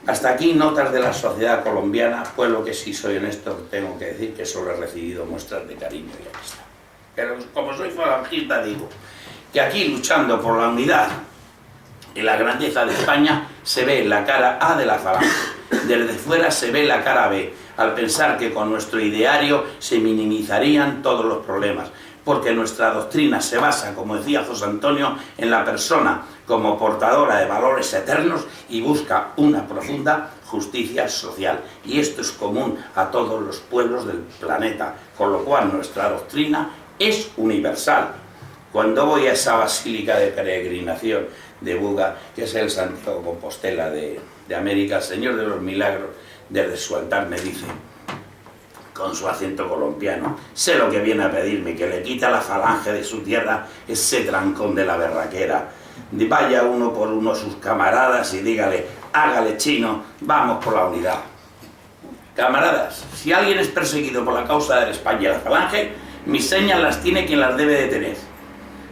Hasta aquí notas de la sociedad colombiana, pues lo que sí soy honesto tengo que decir que solo he recibido muestras de cariño y amistad. Pero como soy falangista digo que aquí luchando por la unidad y la grandeza de España se ve la cara A de la falange. Desde fuera se ve la cara B, al pensar que con nuestro ideario se minimizarían todos los problemas, porque nuestra doctrina se basa, como decía José Antonio, en la persona como portadora de valores eternos y busca una profunda justicia social. Y esto es común a todos los pueblos del planeta, con lo cual nuestra doctrina es universal. Cuando voy a esa basílica de peregrinación de Buga, que es el Santiago Compostela de América, el Señor de los Milagros, desde su altar me dice, con su acento colombiano, sé lo que viene a pedirme, que le quita la falange de su tierra ese trancón de la berraquera. Vaya uno por uno a sus camaradas y dígale, hágale chino, vamos por la unidad. Camaradas, si alguien es perseguido por la causa de España y la falange, mis señas las tiene quien las debe de tener.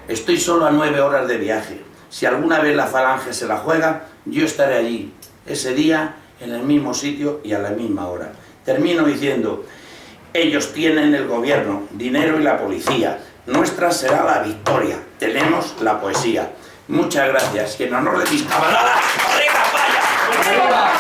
Estoy solo a 9 horas de viaje. Si alguna vez la falange se la juega, yo estaré allí, ese día, en el mismo sitio y a la misma hora. Termino diciendo, ellos tienen el gobierno, dinero y la policía. Nuestra será la victoria. Tenemos la poesía. Muchas gracias. Y en honor de mis camaradas, ¡arriba España! ¡Arriba!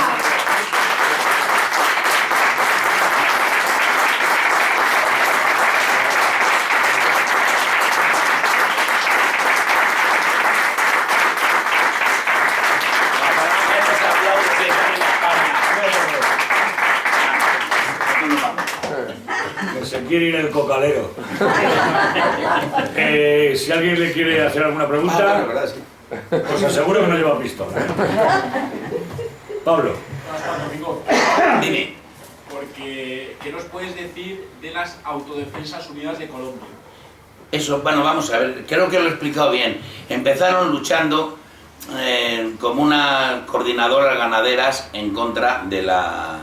Se quiere ir el cocalero. Si alguien le quiere hacer alguna pregunta, os aseguro que no lleva pistola. Pablo. Dime. Porque, ¿qué nos puedes decir de las Autodefensas Unidas de Colombia? Eso, bueno, vamos a ver, creo que lo he explicado bien. Empezaron luchando como unas coordinadoras ganaderas en contra de la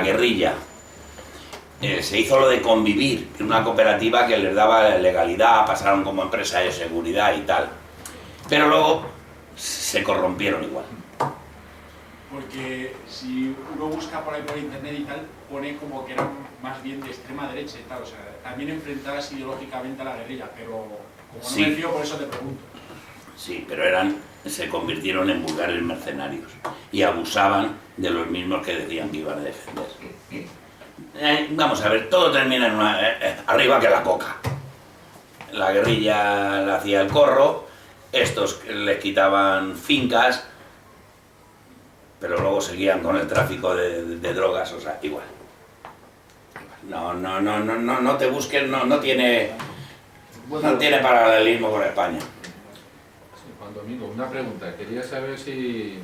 guerrilla. Se hizo lo de Convivir, una cooperativa que les daba legalidad, pasaron como empresa de seguridad y tal. Pero luego se corrompieron igual. Porque si uno busca por ahí por internet y tal, pone como que eran más bien de extrema derecha y tal, o sea, también enfrentadas ideológicamente a la guerrilla, pero como no me fío, por eso te pregunto. Sí, pero se convirtieron en vulgares mercenarios y abusaban de los mismos que decían que iban a defender. Vamos a ver, todo termina en arriba que la coca. La guerrilla le hacía el corro, estos les quitaban fincas, pero luego seguían con el tráfico de drogas, o sea, igual. No te busques, no tiene paralelismo con España. Juan Domingo, una pregunta. Quería saber si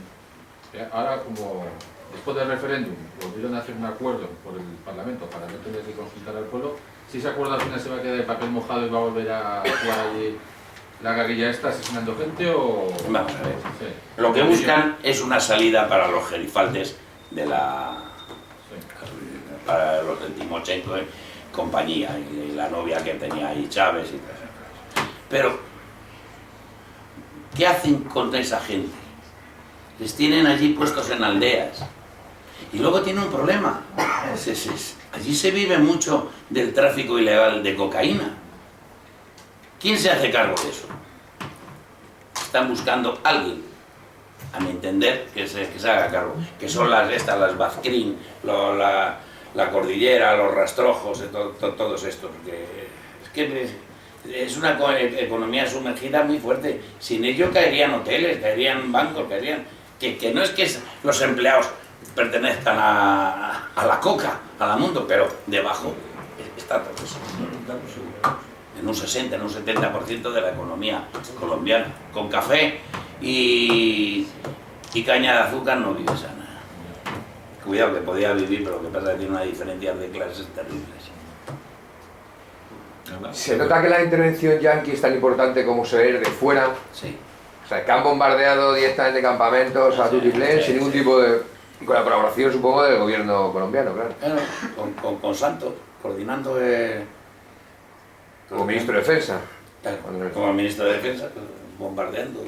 ahora, como después del referéndum volvieron a hacer un acuerdo por el Parlamento para no tener que consultar al pueblo, si ese acuerdo al final se va a quedar de papel mojado y va a volver a jugar allí la guerrilla esta asesinando gente o... Vamos a ver. Sí. Lo que buscan es una salida para los gerifaltes de para los del Timochenko, compañía, y la novia que tenía ahí, Chávez y tal. Pero, ¿qué hacen con esa gente? Les tienen allí puestos en aldeas. Y luego tiene un problema. Allí se vive mucho del tráfico ilegal de cocaína. ¿Quién se hace cargo de eso? Están buscando a alguien, a mi entender, que se haga cargo. Que son las Bazcrin, la cordillera, los rastrojos, todos estos. Es una economía sumergida muy fuerte. Sin ello caerían hoteles, caerían bancos, caerían... Que no es que los empleados pertenezcan a la coca, a la mundo, pero debajo está todo eso. En un 60, en un 70% de la economía colombiana. Con café y caña de azúcar no vive sana. Cuidado que podía vivir, pero lo que pasa es que tiene una diferencia de clases terribles. ¿Se nota que la intervención yanqui es tan importante como se ve de fuera? Sí. O sea, que han bombardeado directamente campamentos a tutiplén sin ningún tipo de... Y con la colaboración, supongo, del gobierno colombiano, claro. Bueno, con Santos, coordinando... Como ministro de Defensa. Claro, como ministro de Defensa, bombardeando.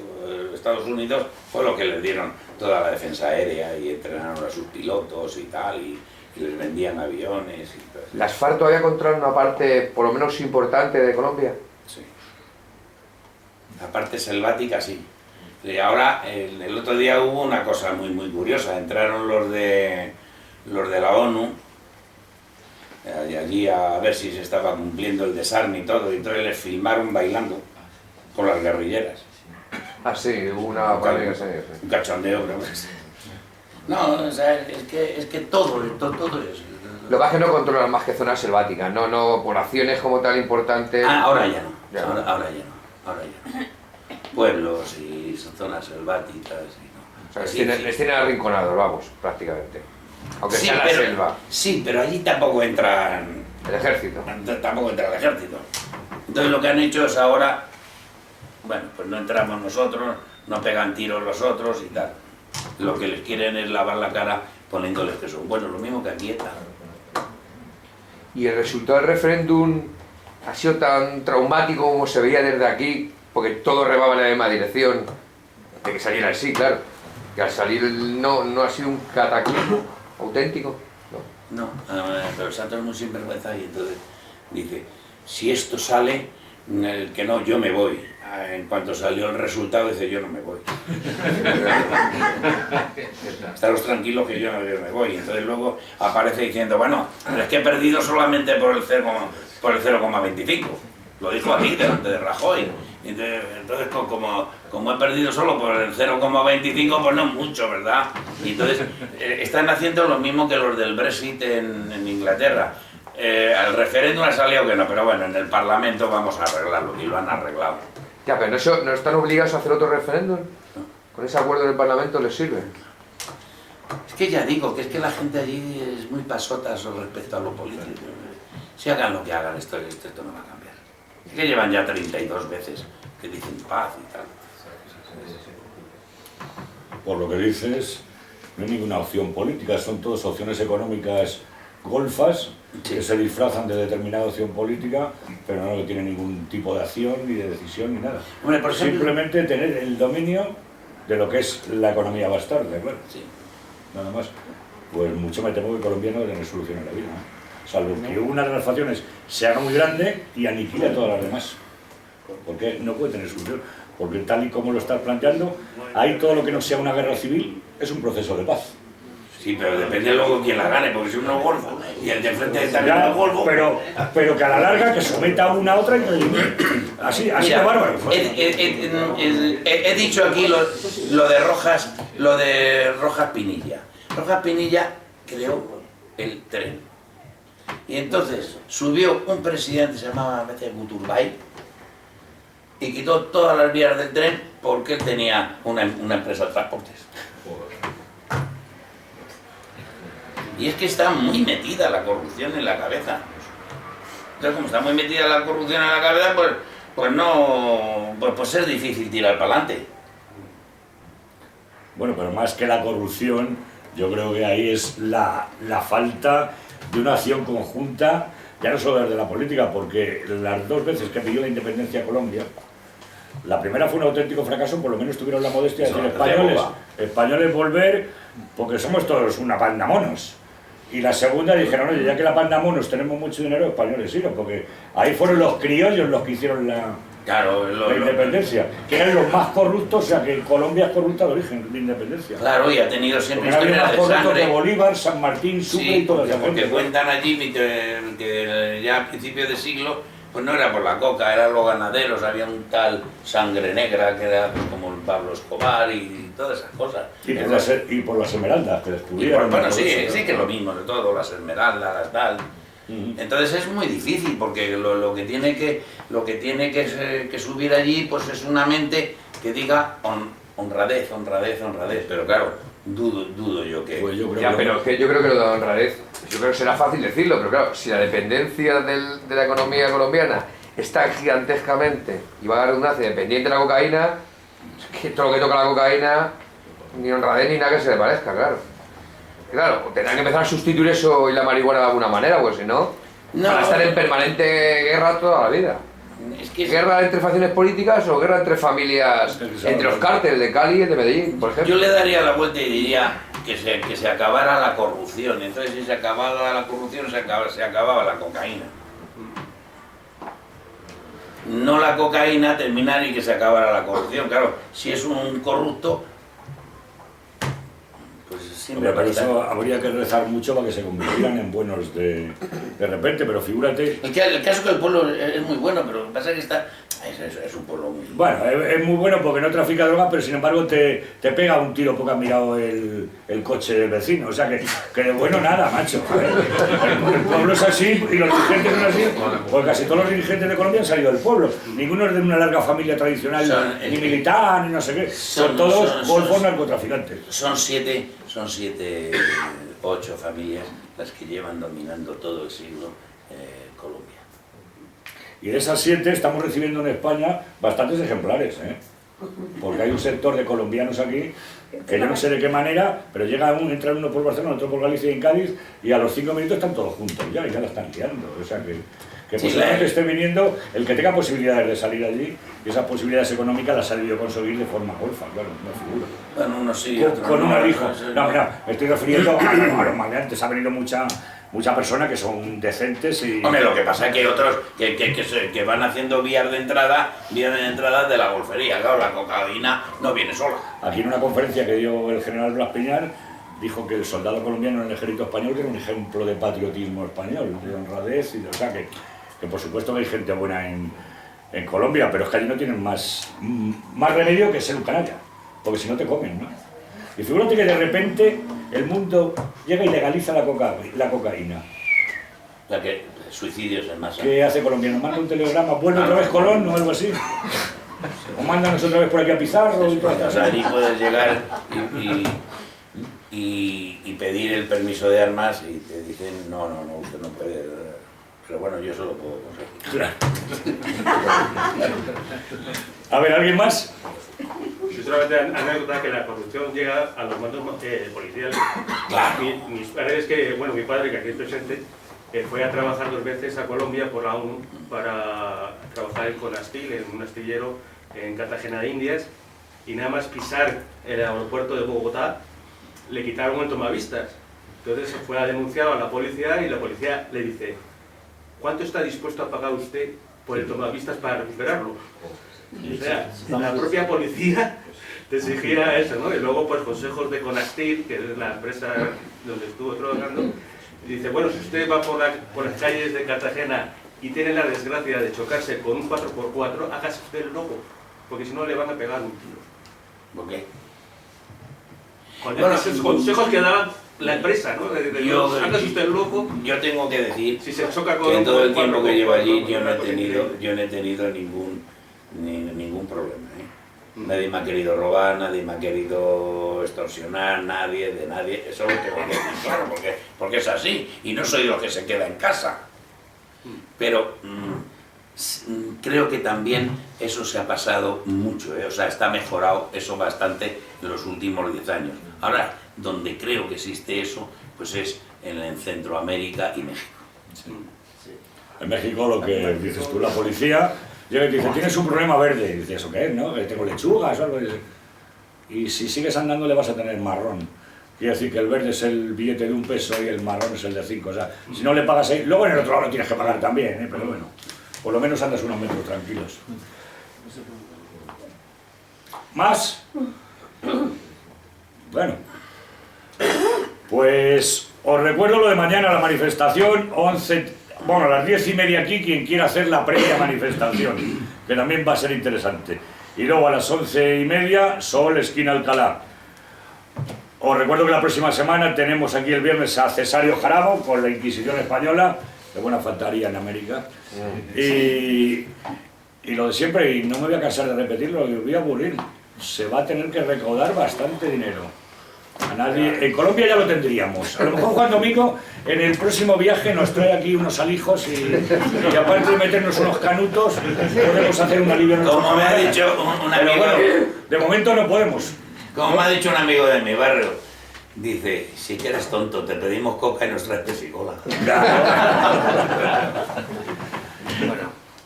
Estados Unidos fue lo que les dieron toda la defensa aérea y entrenaron a sus pilotos y tal, y les vendían aviones y todo. ¿Las FARC todavía controlan una parte, por lo menos importante, de Colombia? Sí. La parte selvática, sí. Y ahora, el otro día hubo una cosa muy curiosa. Entraron los de la ONU allí a ver si se estaba cumpliendo el desarme y todo, y entonces les filmaron bailando con las guerrilleras. Ah, sí, hubo una polémica, sí. Un cachondeo, pero No, o sea, es que todo es. Lo que pasa es que no controlan más que zonas selváticas, no poblaciones como tal importantes. Ah, ahora ya no. Ya. Ahora ya no. Pueblos y zonas selváticas y no. O sea, Sí, les tienen arrinconados, vamos, prácticamente. Aunque sí, sea la selva. Sí, pero allí tampoco entran. El ejército. Tampoco entra el ejército. Entonces lo que han hecho es ahora, bueno, pues no entramos nosotros, no pegan tiros los otros y tal. Lo que les quieren es lavar la cara poniéndoles que son buenos, lo mismo que aquí está. Y el resultado del referéndum ha sido tan traumático como se veía desde aquí, porque todos remaban en la misma dirección, de que saliera el sí, claro. Que al salir no ha sido un cataclismo auténtico. No, pero Santos es muy sinvergüenza y entonces dice, si esto sale, que no, yo me voy. En cuanto salió el resultado dice, yo no me voy. Estaros tranquilos que yo me voy. Entonces luego aparece diciendo, bueno, pero es que he perdido solamente por el 0,25. Lo dijo aquí delante de Rajoy. Entonces como he perdido solo por el 0,25, pues no es mucho, ¿verdad? Y entonces están haciendo lo mismo que los del Brexit en Inglaterra. Al referéndum ha salido que no, pero bueno, en el Parlamento vamos a arreglarlo, y lo han arreglado. Ya, pero ¿no están obligados a hacer otro referéndum? ¿Con ese acuerdo del Parlamento les sirve? Es que ya digo, que es que la gente allí es muy pasota respecto a lo político. Si hagan lo que hagan, esto no va a cambiar. Es que llevan ya 32 veces que dicen paz y tal. Por lo que dices, no hay ninguna opción política, son todas opciones económicas golfas que se disfrazan de determinada opción política, pero no tienen ningún tipo de acción, ni de decisión, ni nada. Hombre, por ejemplo, simplemente tener el dominio de lo que es la economía bastarda, claro. sí. Nada más. Pues mucho me temo que Colombia no tiene solución en la vida, ¿no? Salvo que una de las facciones se haga muy grande y aniquile a todas las demás. Porque no puede tener solución. Porque tal y como lo estás planteando, ahí todo lo que no sea una guerra civil es un proceso de paz. Sí, pero depende luego quién la gane, porque si uno es golfo y el de enfrente también es golfo. Pero que a la larga que someta una a otra y que elimine. Así Mira, de bárbaro. He dicho aquí lo de Rojas Pinilla. Rojas Pinilla creó el tren. Y entonces subió un presidente, se llamaba a veces Guturbay, y quitó todas las vías del tren porque él tenía una empresa de transportes. Y es que está muy metida la corrupción en la cabeza. Entonces, como está muy metida la corrupción en la cabeza, pues es difícil tirar para adelante. Bueno, pero más que la corrupción, yo creo que ahí es la falta de una acción conjunta, ya no solo desde la política, porque las dos veces que pidió la independencia a Colombia, la primera fue un auténtico fracaso, por lo menos tuvieron la modestia de decir españoles volver, porque somos todos una panda monos. Y la segunda dijeron, oye, ya que la panda monos tenemos mucho dinero, españoles sí, porque ahí fueron los criollos los que hicieron la independencia, que eran los más corruptos, o sea que Colombia es corrupta de origen, de independencia. Claro, y ha tenido siempre historias más de corruptos sangre. de Bolívar, San Martín, Sucre y toda esa porque gente. cuentan allí que ya a principios de siglo, pues no era por la coca, eran los ganaderos, había un tal Sangre Negra que era pues, como el Pablo Escobar y todas esas cosas. Y por las esmeraldas que descubrieron. Bueno, sí que es lo mismo de todo, las esmeraldas, las tal. Entonces es muy difícil porque lo que tiene que subir allí pues es una mente que diga honradez, pero claro, dudo yo que... Pues yo creo Ya, pero es que yo creo que lo de honradez, yo creo que será fácil decirlo, pero claro, si la dependencia de la economía colombiana está gigantescamente, y va a la redundancia, dependiente de la cocaína, es que todo lo que toca la cocaína, ni honradez ni nada que se le parezca, claro. Claro, tendrán que empezar a sustituir eso y la marihuana de alguna manera, pues si no, van a estar en permanente guerra toda la vida. Es que ¿Guerra entre facciones políticas o guerra entre familias, entre los cárteles de Cali y de Medellín, por ejemplo? yo le daría la vuelta y diría que se acabara la corrupción. Entonces si se acababa la corrupción se acababa la cocaína. No la cocaína terminar y que se acabara la corrupción. Claro, si es un corrupto, pues siempre Pero basta. eso habría que rezar mucho para que se convirtieran en buenos de repente, pero figúrate. El caso que el pueblo es muy bueno, pero lo que pasa es que es un pueblo muy... Bueno, es muy bueno porque no trafica droga, pero sin embargo te pega un tiro porque has mirado el coche del vecino. O sea que de bueno nada, macho. El pueblo es así y los dirigentes son así, porque casi todos los dirigentes de Colombia han salido del pueblo. Ninguno es de una larga familia tradicional, ni militar, ni no sé qué. Son todos golfos narcotraficantes. Son siete, 8 familias las que llevan dominando todo el siglo Colombia. Y de esas 7 estamos recibiendo en España bastantes ejemplares, ¿eh? Porque hay un sector de colombianos aquí que yo no sé de qué manera, pero entra uno por Barcelona, otro por Galicia y en Cádiz, y a los 5 minutos están todos juntos ya, y ya la están liando. O sea que Sí, posiblemente esté viniendo el que tenga posibilidades de salir allí, y esas posibilidades económicas las ha debido conseguir de forma golfa, claro, me figuro. Bueno, unos sí, Con, otros con no. unos hijos. No, mira, me estoy refiriendo a los maleantes. Ha venido mucha persona que son decentes y... Hombre, lo que pasa es que hay otros que van haciendo vías de entrada de la golfería. Claro, la cocaína no viene sola. Aquí en una conferencia que dio el general Blas Piñar, dijo que el soldado colombiano en el ejército español era un ejemplo de patriotismo español, de honradez, y o sea que por supuesto que hay gente buena en Colombia, pero es que allí no tienen más remedio que ser un canalla, porque si no te comen, ¿no? Y figúrate que de repente el mundo llega y legaliza la cocaína. O sea que suicidios en masa. ¿Qué hace Colombia? ¿Nos manda un telegrama? ¿Vuelve otra vez Colón o algo así? ¿O mándanos otra vez por aquí a Pizarro? Y todas O estas sea, cosas? allí puedes llegar y pedir el permiso de armas y te dicen, no, usted no puede. Pero bueno, yo eso lo puedo conseguir. A ver, ¿alguien más? Yo solamente anécdota que la corrupción llega a los mandos policiales. Claro. Mis padres, mi padre, que aquí es presente, fue a trabajar 2 veces a Colombia por la ONU para trabajar en Conastil, en un astillero en Cartagena de Indias, y nada más pisar el aeropuerto de Bogotá, le quitaron el tomavistas. Entonces se fue a denunciar a la policía y la policía le dice: ¿cuánto está dispuesto a pagar usted por el tomavistas para recuperarlo? O sea, la propia policía te exigía eso, ¿no? Y luego, pues, consejos de Conastil, que es la empresa donde estuvo trabajando, dice, bueno, si usted va por las calles de Cartagena y tiene la desgracia de chocarse con un 4x4, hágase usted el loco, porque si no le van a pegar un tiro. ¿Por qué? Bueno, esos consejos que daba la empresa, ¿no? Hágase usted el loco. Yo tengo que decir Si se choca con que en un todo el tiempo que llevo allí 4x4, yo no he pues, tenido ningún problema, ¿eh? Nadie me ha querido robar, nadie me ha querido extorsionar, nadie, eso lo tengo que decir, claro, porque es así, y no soy los que se queda en casa. Pero creo que también eso se ha pasado mucho, ¿eh? O sea, está mejorado eso bastante en los últimos 10 años. Ahora, donde creo que existe eso, pues es en Centroamérica y México. En México lo que dices tú, la policía llega y te dice, tienes un problema verde. Y dices, ¿eso qué es, no? Que tengo lechugas o algo. Y si sigues andando le vas a tener marrón. Quiere decir que el verde es el billete de 1 peso y el marrón es el de 5. O sea, si no le pagas ahí, luego en el otro lado lo tienes que pagar también, ¿eh? Pero bueno, por lo menos andas unos metros tranquilos. ¿Más? Bueno, pues os recuerdo lo de mañana, la manifestación, a las 10:30 aquí, quien quiera hacer la previa manifestación, que también va a ser interesante. Y luego a las 11:30, Sol, esquina Alcalá. Os recuerdo que la próxima semana tenemos aquí el viernes a Cesario Jarabo con la Inquisición Española, que buena faltaría en América. Y lo de siempre, y no me voy a cansar de repetirlo, y os voy a aburrir, se va a tener que recaudar bastante dinero. En Colombia ya lo tendríamos. A lo mejor Juan Domingo en el próximo viaje nos trae aquí unos alijos y aparte de meternos unos canutos, podemos hacer un alivio. Como me ha dicho un Pero amigo, bueno, de momento no podemos. como me ha dicho un amigo de mi barrio, dice, si que eres tonto, te pedimos coca y nos traes pesicola.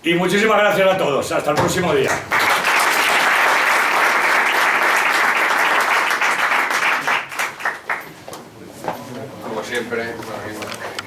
Y muchísimas gracias a todos. Hasta el próximo día. Como siempre,